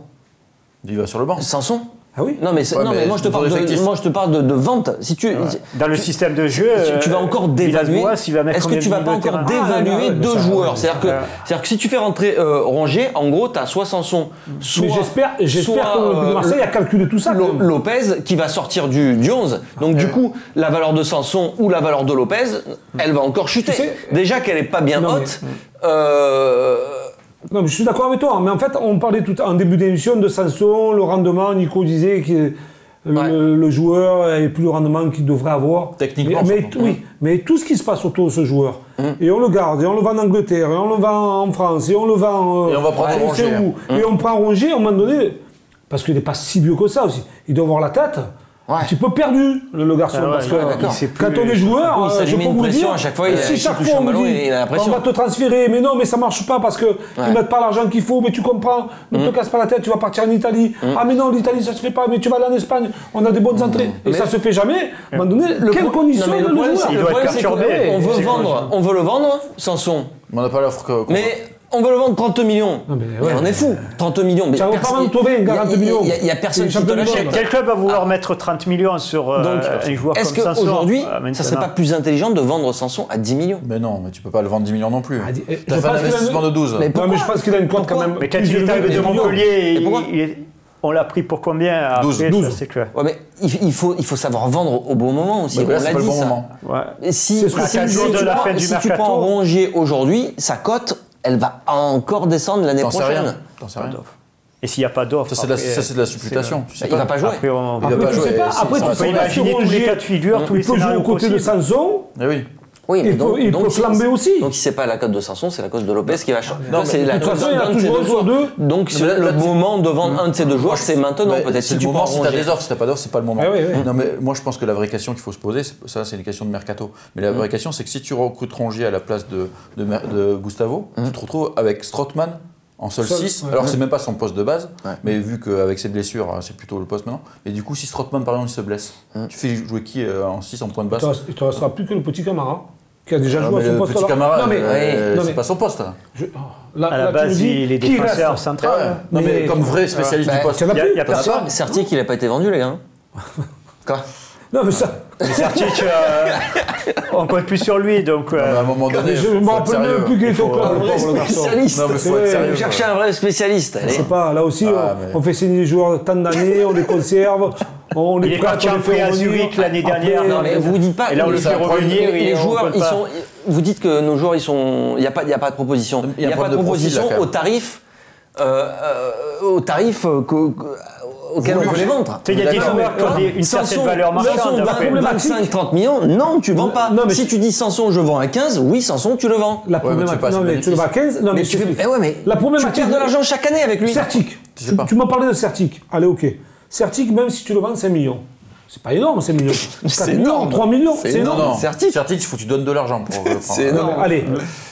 Il va sur le banc. Sanson? Ah oui. Non, mais, Ouais, non, mais mais moi, je te pour parle l'effectif. moi je te parle de vente. Si tu, Dans le système de jeu, tu vas encore dévaluer. Villas-Boas, il va mettre Est-ce que combien tu de vas pas milieux de encore terrain dévaluer mais deux ça, joueurs? ouais, C'est-à-dire que si tu fais rentrer Rongier, en gros, tu as soit Sanson, soit. Mais j'espère soit, que l'Olympique de Marseille a calculé tout ça. quand même. Lopez qui va sortir du 11. Donc, du coup, la valeur de Sanson ou la valeur de Lopez, elle va encore chuter. Tu sais- Déjà qu'elle est pas bien Non, mais- haute. Non, mais je suis d'accord avec toi. Mais en fait, on parlait tout en début d'émission de Sanson, le rendement. Nico disait que le joueur n'avait plus le rendement qu'il devrait avoir. Techniquement, Mais surtout. oui, mais tout ce qui se passe autour de ce joueur, et on le garde, et on le vend en Angleterre, et on le vend en France, et on le vend. Et on va prendre je sais Rongier. où. Et on prend Rongier à un moment donné, parce qu'il n'est pas si vieux que ça aussi. Il doit avoir la tête. Un petit peu perdu, le garçon, Ah ouais, parce que d'accord. quand on est joueur, Oui, ça lui je met peux une vous le pression dire, à chaque fois, si il chaque touche fois un on me ballon, dit, il a la on pression. va te transférer, mais non, mais ça marche pas parce que ils mettent pas l'argent qu'il faut, mais tu comprends, ne te casse pas la tête, tu vas partir en Italie. Ah mais non, l'Italie ça se fait pas, mais tu vas aller en Espagne, on a des bonnes entrées, et ça se fait jamais. À un moment donné, quelles conditions Non, mais le problème, joueur c'est- Il le doit problème, être c'est qu'on perturbé. on veut C'est vendre, on veut le vendre, Sanson. Mais on n'a pas l'offre qu'on Mais on veut le vendre 30 millions. Non, mais Mais ouais. on est fou. 30 millions. Mais Ça vaut pas mal trouver, 40 millions. Il y a personne C'est qui te champion du l'achète. monde. Quel club va vouloir mettre 30 millions sur Donc, un joueur est-ce comme Sanson qu'aujourd'hui, maintenant ça serait pas plus intelligent de vendre Sanson à 10 millions? Mais non, mais tu peux pas le vendre 10 millions non plus. Ah, je T'as fait pense un qu'il a- investissement de 12. Mais Non, pourquoi mais je pense qu'il a une cote quand même. Mais quand plus il est élevée arrivé que de 10 millions. Montpellier, Et pourquoi on l'a pris pour combien 12. après, 12. ça, c'est clair. Ouais, mais il faut savoir vendre au bon moment aussi. Mais On là, l'a c'est pas le dit bon ça. moment. Ouais. Et si, C'est ce que si c'est le tu jour de la prends- fin du si tu mercato. prends Rongier aujourd'hui, sa cote, elle va encore descendre l'année T'en sais prochaine. rien. T'en sais rien. Et s'il n'y a pas d'offre, Ça, c'est de la- après, ça, c'est de la supputation. Tu sais Il va pas jouer. Après, on Il va Après, pas tu jouer. sais pas. Si, Après, ça tu va sais peut pas pas jouer. si imaginer tous les Rongier, cas de figure, tous les il peut jouer scénarios aux côtés de possibles. Sanson. Eh oui. Oui, mais Il peut si- flamber aussi. Donc si c'est pas la cote de Sanson, c'est la cote de Lopez qui va changer. Non, c'est mais la de toute cote façon, il y a d'un de ces toujours deux un sur joueurs. deux. Donc Mais là, le tu- moment de vendre un de ces deux joueurs, c'est maintenant. Bah, Peut-être c'est si le tu moment prends si t'as Rongier. des offres, si t'as pas d'offres, c'est pas le moment. Ah oui, oui. Non mais moi je pense que la vraie question qu'il faut se poser, ça c'est une question de mercato. Mais la vraie question c'est que si tu recrutes Rongier à la place de Gustavo, tu te retrouves avec Strootman en seul 6, ouais. alors que c'est même pas son poste de base, Ouais. mais vu qu'avec ses blessures, c'est plutôt le poste maintenant. Et du coup, si Strootman par exemple il se blesse, tu fais jouer qui en 6 en point de basse? Il te restera plus que le petit Camara, qui a déjà Non, joué mais à son le poste petit là. camarade, Non, mais, non, c'est mais pas son poste. Là. là, À la tu me base, dis, il est qui défenseur reste central. Non mais comme vrai spécialiste Bah, du poste. il y en a Il plus. n'y a personne. Certic, il a pas été vendu, les gars. Quoi? Non, mais ça. Mais Sertic, on compte plus sur lui, donc. Non, mais à un moment donné, Je faut me être rappelle sérieux. même plus qu'il était au club. Un le vrai pauvre garçon. spécialiste. Non mais faut être Ouais, sérieux. Cherchez un vrai spécialiste. Je Allez. sais pas, là aussi, Ah, mais- on fait signer les joueurs tant d'années, on les conserve, on les Il est prête, parti on en les fait prêt à revenir. Zurich l'année Après, dernière. Non, mais vous dites pas. Et là, on le les- fait revenir. les et on joueurs, compte ils pas. sont. Vous dites que nos joueurs, ils sont. Il n'y a pas de proposition. Il y a un pas de problème de profil, là, proposition quand au même. tarif. Au tarif auquel on peut les vendre. Il y a des D'accord, joueurs qui ont une certaine valeur marchande. après. 25-30 millions, non, tu vends pas. Non, mais si tu dis Sanson, je vends à 15, oui, Sanson, tu le vends. La Ouais, mais tu problématique, fais pas non, ce mais tu le vas à 15, non, mais Mais tu fais. t'expliques. Eh ouais, mais La tu problématique. perds de l'argent chaque année avec lui. Certic, sais pas. tu m'as parlé de Certic. Allez, ok. Certic, même si tu le vends 5 millions. C'est pas énorme, 5 millions. 4 millions, énorme. 3 millions, C'est c'est Non, énorme. non. Certic. Certic, il faut que tu donnes de l'argent pour le prendre. C'est Non, énorme. mais allez,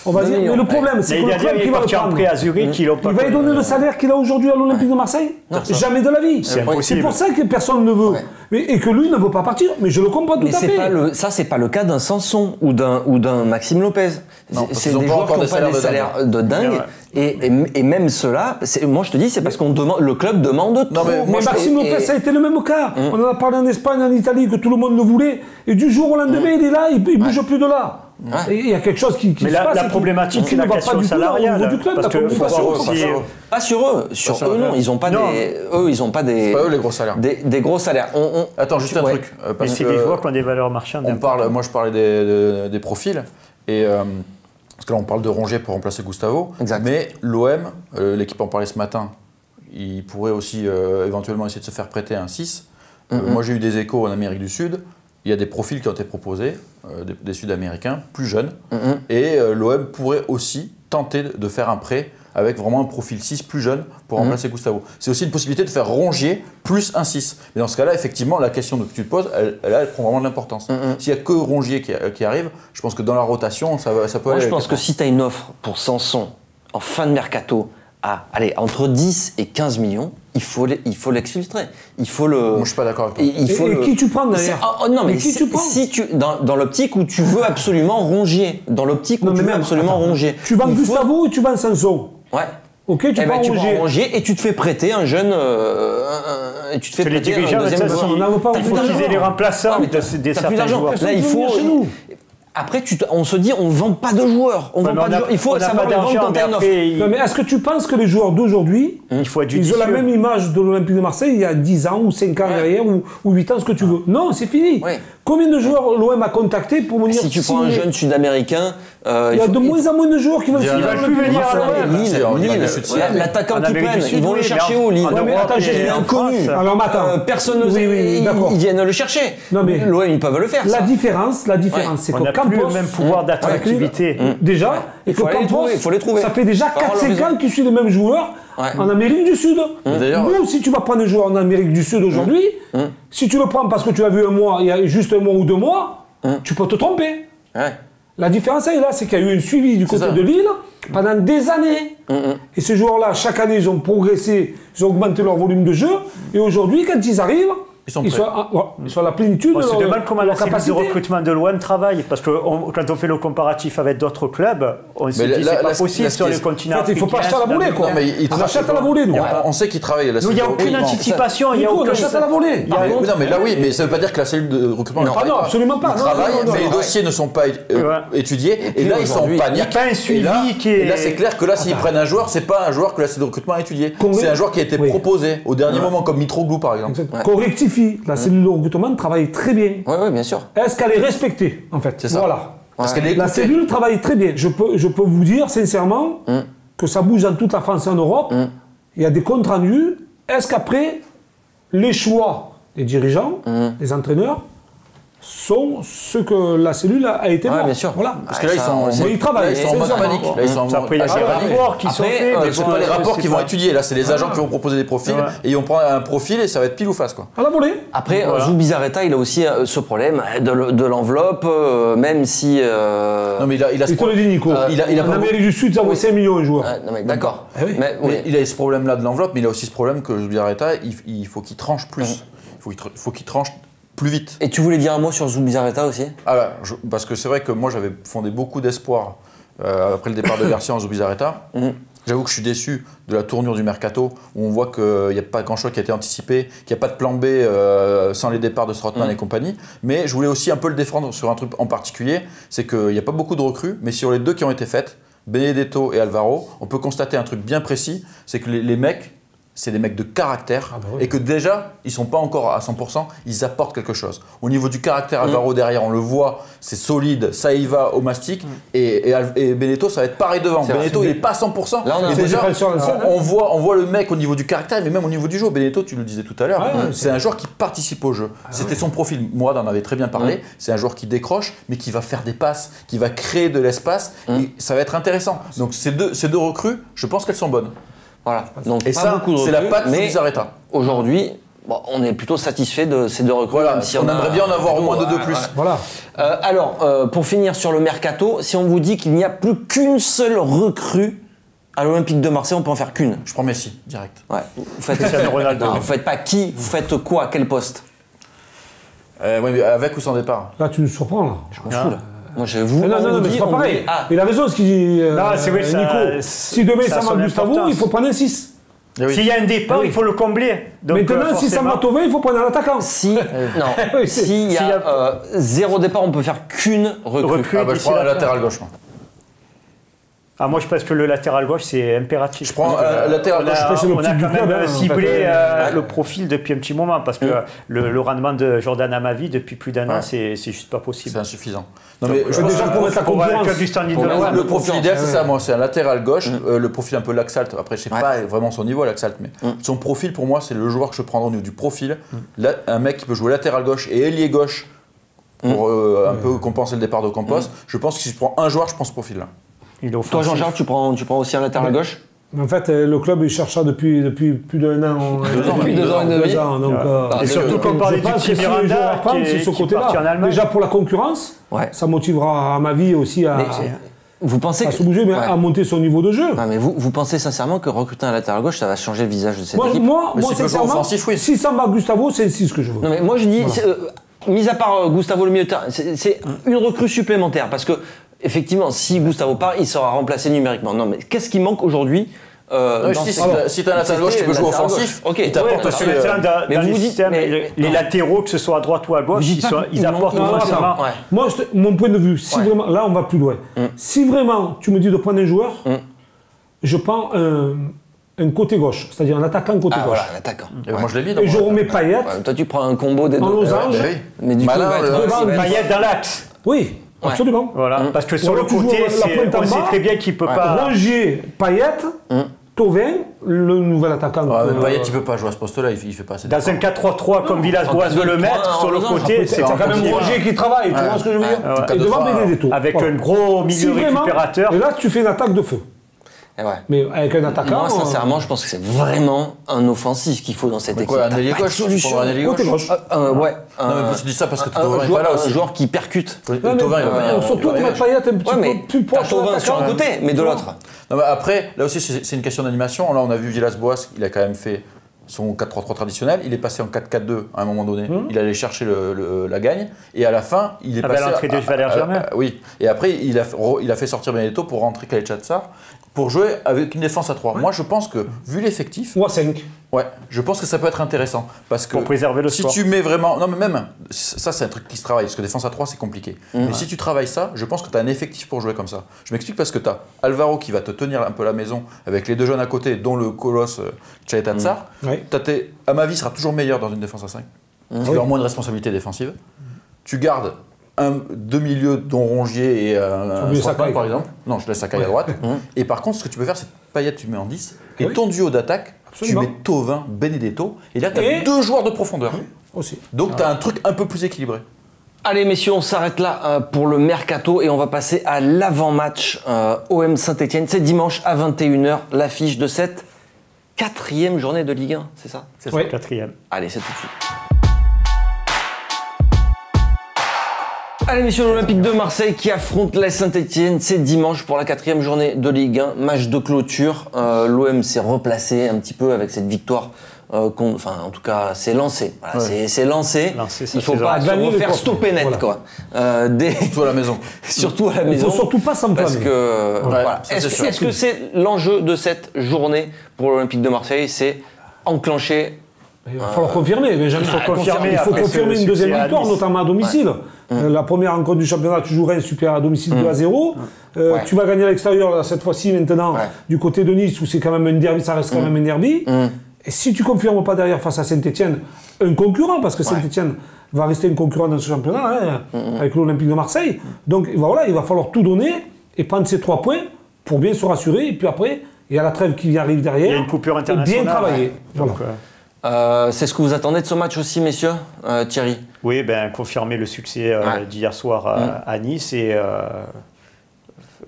on va 2 dire. millions. Mais le problème, c'est que L'année le dernière, club il qui est va le parti en prendre, prêt à Zurich, il il va lui donner le salaire qu'il a aujourd'hui à l'Olympique de Marseille. Jamais de la vie. C'est impossible. pour ça que personne ne veut. Ouais. Et que lui ne veut pas partir. Mais je le comprends tout Mais à c'est fait. pas ça, c'est pas le cas d'un Sanson ou d'un Maxime Lopez. Non, parce C'est qu'ils ont des pas joueurs encore qui des n'ont pas des salaires salaires de dingue. Et même ceux-là, moi je te dis, c'est parce qu'on demande, le club demande trop. mais Mais Maxime Lopez, ça a été le même cas. On en a parlé en Espagne, en Italie, que tout le monde le voulait. Et du jour au lendemain, il est là, il bouge plus de là. Et il y a quelque chose qui Mais se passe. la et qui- problématique, qui c'est ne la va pas question du tout là au niveau salariale. du club, Parce la que faut communication. voir aussi. Pas sur eux, sur eux non, ils ont pas Non. ils ont pas des. C'est pas eux les gros salaires. Des gros salaires. Attends, juste un Ouais. truc. Mais Parce c'est que des joueurs qui ont des valeurs marchandes. moi je parlais des profils. Et parce que là on parle de Rongier pour remplacer Gustavo. Exact. Mais l'OM, l'équipe en parlait ce matin, il pourrait aussi éventuellement essayer de se faire prêter un 6. Moi j'ai eu des échos en Amérique du Sud. Il y a des profils qui ont été proposés, des Sud-Américains, plus jeunes. Et l'OM pourrait aussi tenter de faire un prêt avec vraiment un profil 6 plus jeune pour remplacer Gustavo. C'est aussi une possibilité de faire Rongier plus un 6. Mais dans ce cas-là, effectivement, la question que tu te poses, elle prend vraiment de l'importance. S'il n'y a que Rongier qui arrive, je pense que dans la rotation, ça peut Moi aller. je pense que si tu as une offre pour Sanson en fin de mercato allez, entre 10 et 15 millions, il faut l'exfiltrer. Il faut le. Moi, je suis pas d'accord avec toi. Et qui tu prends derrière? Non, mais qui tu prends? si tu dans l'optique où tu veux absolument Rongier, Tu vends Gustavo ou tu vends Sanson? Ouais. Ok, tu prends Rongier et tu te fais prêter un jeune. Et tu te fais prêter un deuxième joueur. Il faut qu'ils aient les remplaçants de certains joueurs. Là, il faut. Après, on se dit, on ne vend pas de joueurs. Il faut savoir les vendre quand t'as une offre. Non, mais est-ce que tu penses que les joueurs d'aujourd'hui, ils ont la même image de l'Olympique de Marseille il y a 10 ans ou 5 ans derrière ou 8 ans, ce que tu veux? Non, c'est fini. Ouais. Combien de joueurs l'OM a contacté pour venir Si tu prends un jeune sud-américain, il y a de moins en moins de joueurs qui veulent plus venir à l'OM. L'attaquant qu'ils prennent, ils vont le chercher où, Lille? Attends, j'ai inconnu. Alors, attends. Personne ne sait. Ils viennent le chercher. L'OM, ils peuvent le faire. La différence, c'est que Campos le même pouvoir d'attractivité. Déjà, et que Campos, il faut les trouver. Ça fait déjà 4-5 ans qu'il suit les mêmes joueurs en Amérique du Sud. Nous, si tu vas prendre un joueur en Amérique du Sud aujourd'hui, si tu le prends parce que tu l'as vu un mois, il y a juste un mois ou 2 mois, tu peux te tromper. La différence est là, c'est qu'il y a eu un suivi du côté de Lille pendant des années. Et ces joueurs-là, chaque année, ils ont progressé, ils ont augmenté leur volume de jeu. Et aujourd'hui, quand ils arrivent, ils sont à la plénitude de leur capacité. On se demande comment la cellule de recrutement de l'OM travaille. Parce que quand on fait le comparatif avec d'autres clubs, on se dit que c'est pas possible sur les continents. Il ne faut pas acheter à la volée, quoi. On achète à la volée, nous. On sait qu'ils travaillent. Nous, il n'y a aucune anticipation. On achète à la volée. Non, mais là, oui, mais ça ne veut pas dire que la cellule de recrutement ne travaille pas. Non, absolument pas. Ils travaillent, mais les dossiers ne sont pas étudiés. Et là, ils sont en panique. Il n'y a pas un suivi qui est. Et là, c'est clair que là, s'ils prennent un joueur, c'est pas un joueur que la cellule de recrutement a étudié. C'est un joueur qui a été proposé au dernier moment, comme Mitroglou, par exemple. Qu'on rectifie. La cellule de recrutement travaille très bien. Oui, bien sûr. Est-ce qu'elle est respectée, en fait? C'est ça. Voilà. Parce qu'elle est la cellule travaille très bien. Je peux vous dire, sincèrement, que ça bouge dans toute la France et en Europe. Il y a des comptes rendus. Est-ce qu'après, les choix des dirigeants, des entraîneurs, sont ce que la cellule a été bien sûr. Voilà. Parce que là, ils travaillent. Là, ils sont en mode panique. Là, ils sont en mode Après, il y a des rapports qui sont faits. Ce sont pas les rapports qui vont étudier. Là, c'est les agents qui vont proposer des profils. Et on prend un profil et ça va être pile ou face, quoi. À la volée. Après, Zubizarreta, il a aussi ce problème de l'enveloppe, même si. Non, mais il a ce te le dit, Nico. En Amérique du Sud, ça vaut 5 millions un joueur. Non, mais d'accord. Mais il a ce problème-là de l'enveloppe, mais il a aussi ce problème que Zubizarreta, il faut qu'il tranche plus. Il faut qu'il tranche plus vite. Et tu voulais dire un mot sur Zubizarreta aussi? Parce que c'est vrai que moi j'avais fondé beaucoup d'espoir après le départ de Garcia en Zubizarreta. J'avoue que je suis déçu de la tournure du mercato où on voit qu'il n'y a pas grand chose qui a été anticipé, qu'il n'y a pas de plan B sans les départs de Strootman et compagnie. Mais je voulais aussi un peu le défendre sur un truc en particulier, c'est qu'il n'y a pas beaucoup de recrues, mais sur les deux qui ont été faites, Benedetto et Alvaro, on peut constater un truc bien précis, c'est que les mecs, c'est des mecs de caractère et que déjà, ils ne sont pas encore à 100%, ils apportent quelque chose. Au niveau du caractère, Alvaro derrière, on le voit, c'est solide, ça y va au mastic et Benedetto, ça va être pareil devant. Benedetto, il n'est pas à 100%. Là, et déjà, on voit le mec au niveau du caractère, mais même au niveau du jeu. Benedetto, tu le disais tout à l'heure, c'est un joueur qui participe au jeu. C'était son profil. Mourad en avait très bien parlé. C'est un joueur qui décroche, mais qui va faire des passes, qui va créer de l'espace. Et ça va être intéressant. Donc ces deux recrues, je pense qu'elles sont bonnes. Voilà. Donc, et ça, c'est la patte de Zubizarreta. Aujourd'hui, on est plutôt satisfait de ces deux recrues. Voilà, si on aimerait bien en avoir au moins de plus. Voilà. Alors, pour finir sur le mercato, si on vous dit qu'il n'y a plus qu'une seule recrue à l'Olympique de Marseille, on peut en faire qu'une. Je prends Messi, direct. Ouais. Vous faites vous faites pas qui, vous faites quoi, à quel poste? Mais avec ou sans départ? Là, tu nous surprends, là. Je m'en fous, là. Moi, je vous non, mais c'est pas pareil. Il a raison ce qu'il dit, Nico. Si demain ça manque Gustavo, il faut prendre un 6. S'il y a un départ, il faut le combler. Donc, maintenant, si ça m'a sauvé, il faut prendre un attaquant. S'il y a 0 départ, on peut faire qu'une recrue. Je prends un latéral gauche. Moi, je pense que le latéral gauche, c'est impératif. Je prends latéral gauche. On a quand même ciblé le profil depuis un petit moment parce que le rendement de Jordan Amavi depuis plus d'un an, c'est juste pas possible. C'est insuffisant. Non, mais je pense déjà pour mettre la concurrence. Le profil idéal, c'est ça, moi, c'est un latéral gauche, le profil un peu Laxalt. Après, je sais pas vraiment son niveau, Laxalt, mais son profil, pour moi, c'est le joueur que je prends au niveau du profil. Un mec qui peut jouer latéral gauche et ailier gauche pour un peu compenser le départ de Campos. Je pense que si je prends un joueur, je prends ce profil-là. Toi, Jean-Charles, tu prends aussi un latéral gauche? En fait, le club, il cherche ça depuis plus d'un an. Depuis 2 ans et demi. Et surtout qu'on parlait du petit Miranda c'est ce côté-là. Déjà pour la concurrence, ça motivera à ma vie aussi à Vous pensez à que... se bouger, mais Ouais. à monter son niveau de jeu. Ah, mais vous pensez sincèrement que recruter un latéral gauche, ça va changer le visage de cette Moi, équipe? moi Mais c'est que le joueur sincèrement, offensif, oui. si ça me va Gustavo, c'est le 6 que je veux. Non, mais moi je dis, mis à part Gustavo le milieu de terrain, c'est une recrue supplémentaire parce que effectivement, si Gustavo part, il sera remplacé numériquement. Non, mais qu'est-ce qui manque aujourd'hui Non, je dis, si t'as un latéral gauche, tu peux jouer offensif. Ok, il t'apporte ouais, aussi. Dans mais vous les dites- systèmes, mais- les latéraux, que ce soit à droite ou à gauche, Vous dites pas ils qu'ils apportent manquent- non, forcément. attends, ouais. Moi, mon point de vue, si Ouais. vraiment, là on va plus loin. Si vraiment tu me dis de prendre un joueur, je prends un côté gauche, c'est-à-dire un attaquant côté Ah gauche. voilà, l'attaquant. Et moi, je l'ai mis dans Et je mon- remets Payet Ouais, toi tu prends un combo des deux. en losange. Bah oui. Mais du coup, Malin, il va être- devant, il va être- Payet dans l'axe. Oui, Ouais. absolument. Voilà. Parce que sur Voilà, le tu joues côté, la pointe en on sait bas. très bien qu'il ne peut pas. Rongier, Payet, Thauvin, le nouvel attaquant. Ouais, mais Payet, il peut pas jouer à ce poste-là, il fait pas assez Dans un 4-3-3 comme Villas-Boas veut le mettre, sur le côté, C'est c'est quand même compliqué. Rongier qui travaille, tu vois ce que je veux dire Ouais. Et devant Benedetto. Avec Voilà. un gros milieu Si vraiment- récupérateur. Et là, tu fais une attaque de feu. Eh ouais. Mais avec un attaquant. Moi, sincèrement, je pense que c'est vraiment un offensif qu'il faut dans cette équipe. Quoi, un T'as ailier pas de gauche, tu solution. prends un ailier côté gauche. gauche. Ouais. Non, mais tu dis ça parce que un Thauvin est joueur, pas là un aussi. joueur qui percute. Non, mais, Thauvin, il va venir. surtout il va mettre venir. Payet un petit Ouais, mais peu plus t'as proche de Thauvin sur un l'attaquant. côté, mais de l'autre. Non, mais après, là aussi, c'est une question d'animation. Là, on a vu Villas-Boas, il a quand même fait son 4-3-3 traditionnel. Il est passé en 4-4-2 à un moment donné. Il allait chercher la gagne. Et à la fin, il est Avec passé. l'entrée de Valère Germain. Oui. Et après, il a fait sortir Benedetto pour rentrer Kalechatsar pour jouer avec une défense à 3. Moi, je pense que, vu l'effectif, Ou à 5. ouais, je pense que ça peut être intéressant. Parce que Pour préserver le si sport. tu mets vraiment. Non, mais même, ça, c'est un truc qui se travaille. Parce que défense à 3, c'est compliqué. Mais si tu travailles ça, je pense que tu as un effectif pour jouer comme ça. Je m'explique parce que tu as Alvaro qui va te tenir un peu la maison avec les deux jeunes à côté, dont le colosse Chaetatsar. Ouais. Amavi sera toujours meilleur dans une défense à 5. Parce qu'il aura moins de responsabilité défensive. Tu gardes deux milieux, dont Rongier et un oublies Strootman, Sakai. par exemple. Non, je laisse Sakai à droite. Et par contre, ce que tu peux faire, c'est Payet, tu le mets en 10. Et Oui. ton duo d'attaque, Absolument. tu mets Thauvin, Benedetto. Et là, tu as Et- deux joueurs de profondeur. Aussi. Donc, tu as un truc un peu plus équilibré. Allez messieurs, on s'arrête là pour le mercato et on va passer à l'avant-match OM Saint-Etienne. C'est dimanche à 21h, l'affiche de cette 4e journée de Ligue 1, c'est ça? C'est Ouais. son 4e. Allez, c'est tout de suite. Allez messieurs, l'Olympique de Marseille qui affronte la Saint-Etienne, c'est dimanche pour la 4e journée de Ligue 1, match de clôture. L'OM s'est replacé un petit peu avec cette victoire. Enfin, en tout cas, c'est lancé. Voilà, c'est lancé. Lancé, ça Il ne faut fait pas se gagner les refaire trophées. stopper net, Voilà. quoi. Tout à la maison. Surtout à la Il maison. faut surtout pas s'enflammer. Parce que voilà. ça, Est-ce c'est sûr. est-ce que c'est l'enjeu de cette journée pour l'Olympique de Marseille? C'est enclencher. Il va falloir confirmer. Benjamin. Il faut confirmer Il faut après confirmer ce une deuxième succès à victoire, Nice. notamment à domicile. La première rencontre du championnat, tu jouerais un super à domicile 2-0. Ouais. Tu vas gagner à l'extérieur là, cette fois-ci maintenant Ouais. du côté de Nice où c'est quand même un derby, ça reste quand même un derby. Et si tu confirmes pas derrière face à Saint-Etienne, un concurrent, parce que Saint-Etienne va rester un concurrent dans ce championnat avec l'Olympique de Marseille. Donc voilà, il va falloir tout donner et prendre ces 3 points pour bien se rassurer. Et puis après, il y a la trêve qui arrive derrière. Il y a une coupure et internationale. bien travailler. Voilà. Donc, C'est ce que vous attendez de ce match aussi, messieurs, Thierry? oui, confirmer le succès d'hier soir à Nice et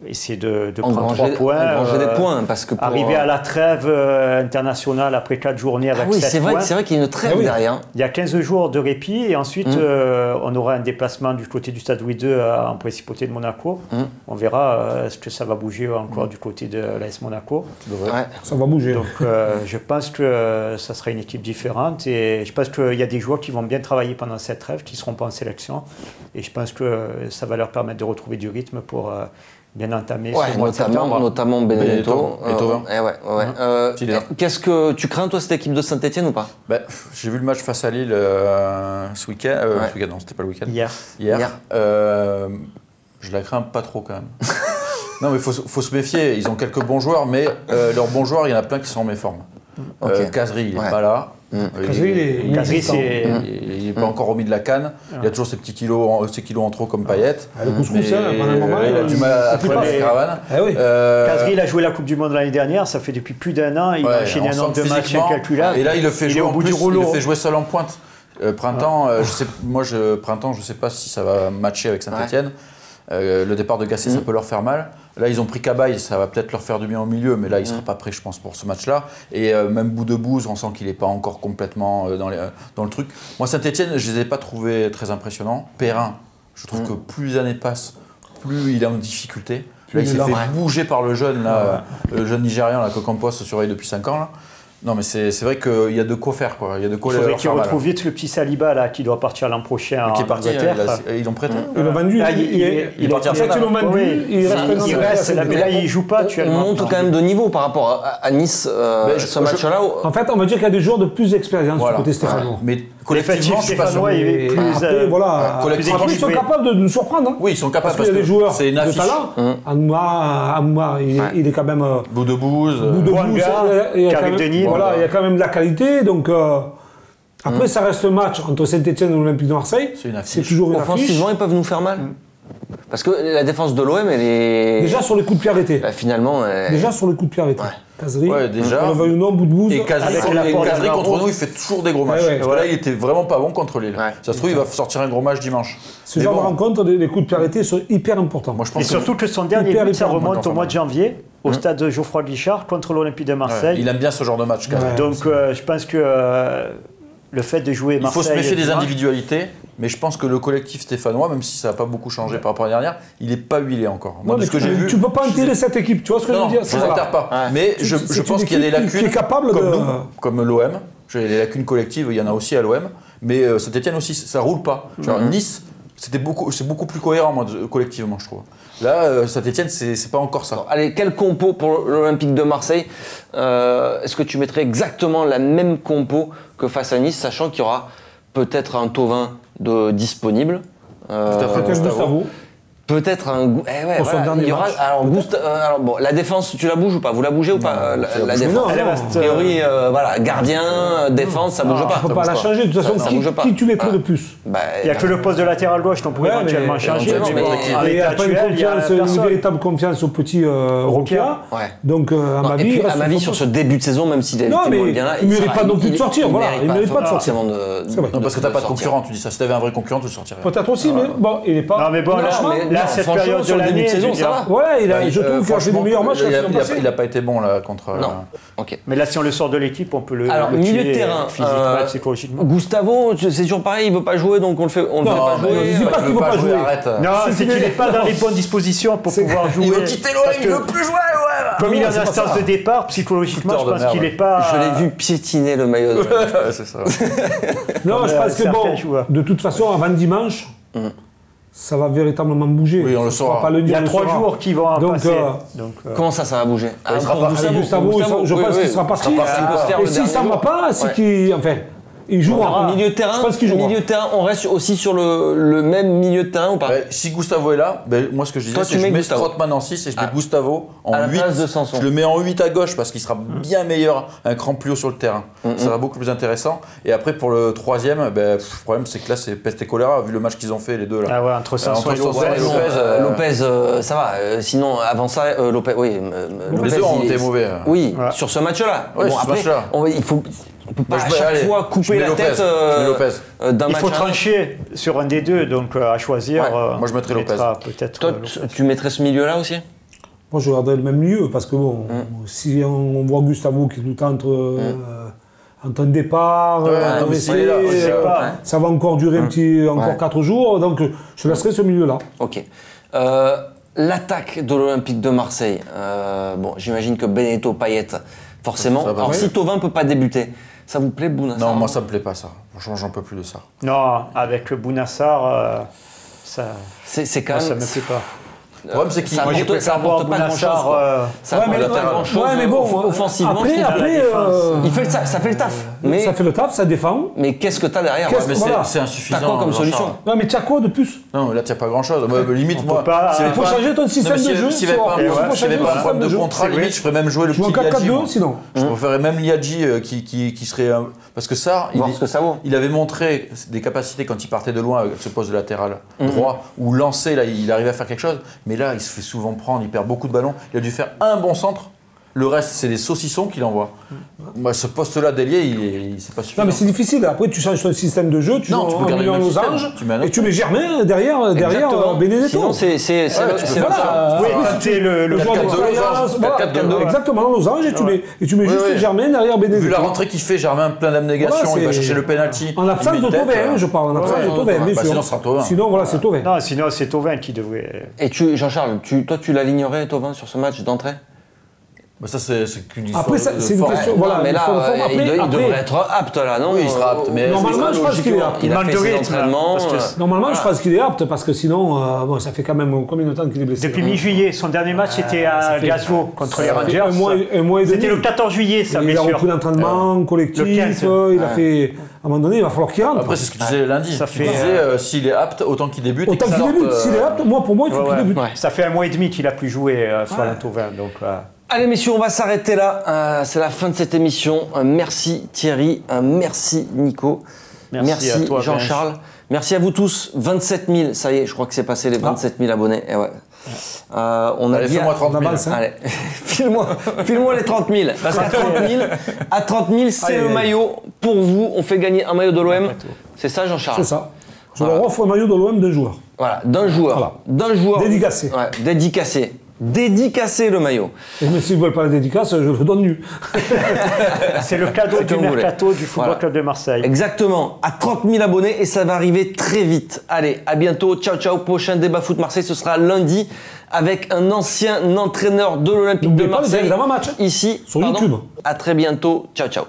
essayer de prendre 3 points. Engranger des points, parce que pour, Arriver à la trêve internationale après 4 journées avec Ah oui, 7 c'est points. vrai qu'il y a une trêve Ah oui. derrière. Il y a 15 jours de répit et ensuite on aura un déplacement du côté du Stade Louis II en principauté de Monaco. On verra est-ce que ça va bouger encore du côté de l'AS Monaco. Ouais. Ça va bouger. Donc je pense que ça sera une équipe différente et je pense qu'il y a des joueurs qui vont bien travailler pendant cette trêve, qui ne seront pas en sélection et je pense que ça va leur permettre de retrouver du rythme pour bien entamer Ouais, ce mois de septembre. notamment Benedetto. Et Thauvin. Ouais. Leader. Qu'est-ce que tu crains, toi, cette équipe de Saint-Etienne ou pas? J'ai vu le match face à Lille ce week-end. Ce week-end, non, c'était pas le week-end. Hier. Hier. Je la crains pas trop quand même. Non, mais il faut se méfier. Ils ont quelques bons joueurs, mais leurs bons joueurs, il y en a plein qui sont en méforme. Ok. Kazri, il n'est Ouais. pas là. Kazri, il est Kazri, inexistant. Il n'est pas encore remis de la canne. Il a toujours ses petits kilos, ses kilos en trop comme Payet. Le couscous, Mais pendant un moment, il a du mal à c'est plus trouver passe. ses caravanes. Eh oui. Kazri, il a joué la Coupe du Monde l'année dernière, ça fait depuis plus d'1 an, il a enchaîné un nombre de matchs incalculable. Et là, il le fait Il est jouer au en bout plus, du rouleau. il le fait jouer seul en pointe. Printemps, Printemps, je sais pas si ça va matcher avec Saint-Etienne. Le départ de Gasset, ça peut leur faire mal. Là, ils ont pris Cabaye, ça va peut-être leur faire du bien au milieu, mais là, il ne sera pas prêt, je pense, pour ce match-là. Et même Boudebouz, on sent qu'il n'est pas encore complètement dans le truc. Moi, Saint-Etienne, je ne les ai pas trouvés très impressionnants. Perrin, je trouve que plus les années passent, plus il est en difficulté. Là, il s'est là, fait bouger par le jeune, là, le jeune Nigérian là, que Campos surveille depuis 5 ans. Là. Non, mais c'est vrai qu'il y a de quoi faire. Quoi. Il y a de quoi Il faudrait qu'il faire mal. retrouve vite le petit Saliba là, qui doit partir l'an prochain Qui en est parti, Angleterre. ils l'ont prêté. Ils l'ont vendu. Ah, il est parti à en fait, ils l'ont vendu. Oui. Il reste Il maintenant reste là, mais là, il joue pas On actuellement. monte quand même de niveau par rapport à Nice, ce match-là. En fait, on va dire qu'il y a des joueurs de plus d'expérience Voilà. côté stéphanois. Mais collectivement, je suis pas sûr. Stéphanois, il est plus. Après, voilà. collectivement, Après, ils sont capables de nous surprendre. Hein. Oui, ils sont capables Parce qu'il y a des joueurs c'est une de affiche. talent. Amouma, il est quand même. Boudebouze. Il y a qui quand arrive même- de Nîmes. voilà, il y a quand même de la qualité. Donc, après, ça reste un match entre Saint-Etienne et l'Olympique de Marseille. C'est une affiche. C'est toujours une affiche. Offensivement, ils peuvent nous faire mal. Parce que la défense de l'OM, elle est. Déjà sur les coups de pied arrêtés. Bah, finalement. Déjà sur les coups de pied arrêtés. Casery, Ouais, déjà. on le veuille ou non, bout de bouse. Et Casery, Avec l'apport de contre Navarro. nous, il fait toujours des gros matchs. Ouais, ouais. Parce que là, il était vraiment pas bon contre Lille. Ouais. Ça se trouve, il va sortir un gros match dimanche. Ce Mais genre bon, de rencontre, les coups de pied arrêtés sont hyper importants. moi, je Et pense que surtout que son dernier hyper, but, ça hyper remonte important. au mois de janvier, au stade de Geoffroy Guichard contre l'Olympique de ouais, Marseille. il aime bien ce genre de match. Casery. Ouais. Donc je pense que le fait de jouer Il Marseille. faut se méfier des dimanche, individualités, mais je pense que le collectif stéphanois, même si ça n'a pas beaucoup changé par rapport à l'année dernière, il n'est pas huilé encore. Moi, Non, de mais ce que j'ai vu. tu peux pas enterrer cette équipe, tu vois ce que je veux Non, dire je ne l'enterre pas. Ouais. Mais je C'est pense une qu'il y a des équipe qui lacunes. est capable comme de- nous, comme l'OM. Les lacunes collectives, il y en a aussi à l'OM. Mais Saint-Etienne aussi, ça roule pas. Genre, Nice, c'est beaucoup plus cohérent moi, collectivement, je trouve. Là, Saint-Etienne, c'est pas encore ça. Allez, quel compo pour l'Olympique de Marseille Est-ce que tu mettrais exactement la même compo que face à Nice, sachant qu'il y aura peut-être un Thauvin disponible Peut-être Peut-être Gustavo. Peut-être un. Pour son dernier il y aura. match. Alors, bon, la défense, tu la bouges ou pas Vous la bougez ou pas la bouge. défense Non, Elle non. reste, A priori, voilà, gardien, défense, ça bouge pas. Tu peux pas la changer. De toute façon, Ça bouge pas. qui tu mettrais de plus Bah, Il n'y a que le poste de latéral gauche qu'on pourrait Ouais, éventuellement mais- changer. éventuellement, mais- en Il n'y l'état a pas une actuel, il y a confiance, une personne. véritable confiance au petit Roquia. Ouais. Donc, à Non, ma et vie, puis, il à reste ma vie, son sur ce poste. début de saison, même s'il a Non, été mais moins bien là, il mérite pas non plus de sortir, voilà, il mérite pas de sortir. C'est vrai. Non, parce que t'as pas de concurrent, tu dis ça. Si t'avais un vrai concurrent, tu le sortirais. Peut-être aussi, mais bon, il n'est pas. Non, mais bon, là, Non, mais là, non, cette franchement, période sur de le début de l'année, saison, je veux ça dire, va. Ouais, je trouve qu'il a fait des meilleurs matchs la saison passée. Il a pas été bon là contre. Non. Ok. Mais là, si on le sort de l'équipe, on peut le Alors, le milieu tuer, de terrain. physiquement et psychologiquement. Gustavo, c'est toujours pareil, il veut pas jouer, donc on le fait Non, pas mais jouer. dis pas qu'il veut pas jouer. Arrête. Non, c'est qu'il n'est pas dans les bonnes dispositions pour pouvoir jouer. Il veut quitter l'OM, Parce il que veut plus jouer, ouais. Comme il est en c'est pas instance ça. de départ, psychologiquement, Fouteur je de pense qu'il merde. n'est pas. Je l'ai vu piétiner le maillot de l'OM. Ouais, c'est ça. Non, je pense que certains bon, joueurs. de toute façon, avant dimanche, ça va véritablement bouger. Oui, on le Ça sera saura. pas le Il y a on le 3 saura. jours qui vont en Donc, passer. Comment ça va bouger il sera pour pas- Gustavo, Gustavo, Gustavo, je oui, pense oui. qu'il sera parti. Il peut se faire Et le s'il s'en dernier va jour. pas, c'est Ouais. qu'il. Enfin, il jouera. Milieu de terrain, Je pense qu'il jouera. milieu de terrain, on reste aussi sur le même milieu de terrain ou pas Si Gustavo est là, moi ce que je disais, Toi, c'est tu que je mets mets Gustavo. Strootman en 6 et je mets Gustavo À la en 8. place de Sanson. Je le mets en 8 à gauche parce qu'il sera bien meilleur, un cran plus haut sur le terrain. Ça sera beaucoup plus intéressant. Et après pour le troisième, le problème c'est que là c'est peste et choléra vu le match qu'ils ont fait les deux là. Ah ouais, entre Sanson Entre et Sanson Lopez. et Non, Lopez, Lopez, ça va. Sinon, avant ça, Lopez, oui. Les deux ont été mauvais. Oui, Ouais. sur ce match-là. Ouais, sur ce après, match-là. on peut pas Moi, à je mets- chaque allez, fois je couper mets la Lopez. tête Je mets Lopez. d'un Il match faut à un autre. trancher sur un des deux, donc à choisir. Ouais, moi, je mettrais on Lopez. mettra Peut-être. Toi, tu mettrais ce milieu-là aussi Moi, je regarderais le même milieu parce que bon, si on voit Gustavo qui est tout le temps entre un départ, Ouais, un non, mais essai, s'il est là, je sais pas. ça va encore durer encore 4 jours, donc je laisserai ce milieu-là. Ok. L'attaque de l'Olympique de Marseille. Bon, j'imagine que Benedetto, Payet, forcément. Ça va, Alors, ouais. si Thauvin ne peut pas débuter, ça vous plaît, Bounassar Non, moi ça me plaît pas ça. Franchement, j'en peux plus de ça. Non, avec Bounassar, ça C'est quand moi, même. ça me plaît pas. Le problème c'est qu'il Ça Moi, je apporte- ça préfère voir apporte pas grand-chose. Bounassar. quoi. Ça Ouais, apporte mais- pas grand-chose. ouais, mais bon, offensivement, après, je trouve. après, Ça fait le taf. Mais, ça fait le taf, ça défend. mais qu'est-ce que t'as derrière Qu'est-ce mais ouais, voilà. c'est T'as insuffisant. quoi comme Jean-Charles. solution Non, mais tu as quoi de plus? Non, là, tu n'as pas grand-chose. Moi, limite, moi, pas- s'il y Il avait faut pas- changer ton système Non, mais de jeu. s'il n'y avait pas il faut s'il y avait changer pas ton un système problème de jeu. contrat, c'est limite, vrai. je ferais même jouer le Je joue en petit Liadji. 4-4-2 moi. sinon. Je préférerais même Liadji qui serait. Parce que ça, Voir ce que ça vaut. il avait montré des capacités quand il partait de loin avec ce poste de latéral droit, ou lancer, là, il arrivait à faire quelque chose. Mais là, il se fait souvent prendre, il perd beaucoup de ballons. Il a dû faire un bon centre. Le reste, c'est des saucissons qu'il envoie. Moi, ce poste-là d'ailier, c'est pas suffisant. Non, mais c'est difficile. Après, tu changes ton système de jeu, tu Non, tu peux mets garder le un même système. losange Tu mets un et autre. tu mets Germain derrière Exactement. Benedetto. Sinon, c'est Voilà. Oui, Après, quand t'es le joueur 4-4-2 d'expérience, losange. voilà, 4-4-2. exactement, losange, et tu mets juste ouais. Germain derrière Benedetto. Vu la rentrée qu'il fait, Germain plein d'abnégation, Voilà, il va c'est- chercher le penalty. En absence il met de tête, Thauvin, je parle. En absence de Thauvin, bien sûr. Sinon, ce sera Thauvin. Sinon, voilà, c'est Thauvin. Non, sinon c'est Thauvin qui devrait. Et Jean-Charles, toi, tu l'alignerais, Thauvin, sur ce match d'entrée? Bah, ça, c'est qu'une histoire Après, ça, de c'est une forme. question. Non, Voilà, mais une là, forme. il devrait être apte, là, non? Oui, il sera apte, mais Normalement, je pense qu'il est apte. Il a manque fait de ses rythme, entraînements. parce que Normalement, je pense qu'il est apte parce que sinon, bon, ça fait quand même combien de temps qu'il est blessé? Depuis mi-juillet, son dernier match était ça à fait- Glasgow contre les ça fait Rangers. un mois et demi. C'était le 14 juillet, sa Il a blessure. repris l'entraînement collectif, le 15. il a fait. À un moment donné, il va falloir qu'il rentre. Après, c'est ce que tu disais lundi. Ça Tu fait, disais, s'il est apte, autant qu'il débute. et Autant qu'il qu'il sorte, débute. S'il est apte, pour moi, il faut Ouais, qu'il ouais. débute. Ouais. Ça fait un mois et demi qu'il a plus joué, Florian Thauvin. Donc, Allez messieurs, on va s'arrêter là. C'est la fin de cette émission. Merci Thierry, merci Nico, Merci à toi, Jean-Charles. Merci à vous tous. 27 000, ça y est, je crois que c'est passé les 27 000 abonnés. Et ouais. On a Allez, dit fais-moi 30 000. avance, hein. Allez, file-moi les 30 000. Parce qu'à 30 000, c'est Allez, le allez. maillot pour vous. On fait gagner un maillot de l'OM. C'est ça, Jean-Charles? C'est ça. Je Voilà. leur offre un maillot de l'OM d'un joueur. Voilà, d'un joueur. Voilà. D'un joueur. Dédicacé. Ouais, dédicacé. Dédicacé le maillot. Et mais s'ils ne veulent pas la dédicace, je le donne nu. c'est le cadeau du comme vous mercato du Football Voilà. Club de Marseille. Exactement, à 30 000 abonnés et ça va arriver très vite. Allez, à bientôt, ciao ciao, prochain débat foot Marseille, ce sera lundi avec un ancien entraîneur de l'Olympique de N'oubliez pas les Marseille. avant-matchs, hein. Ici, Sur YouTube. À très bientôt, ciao ciao.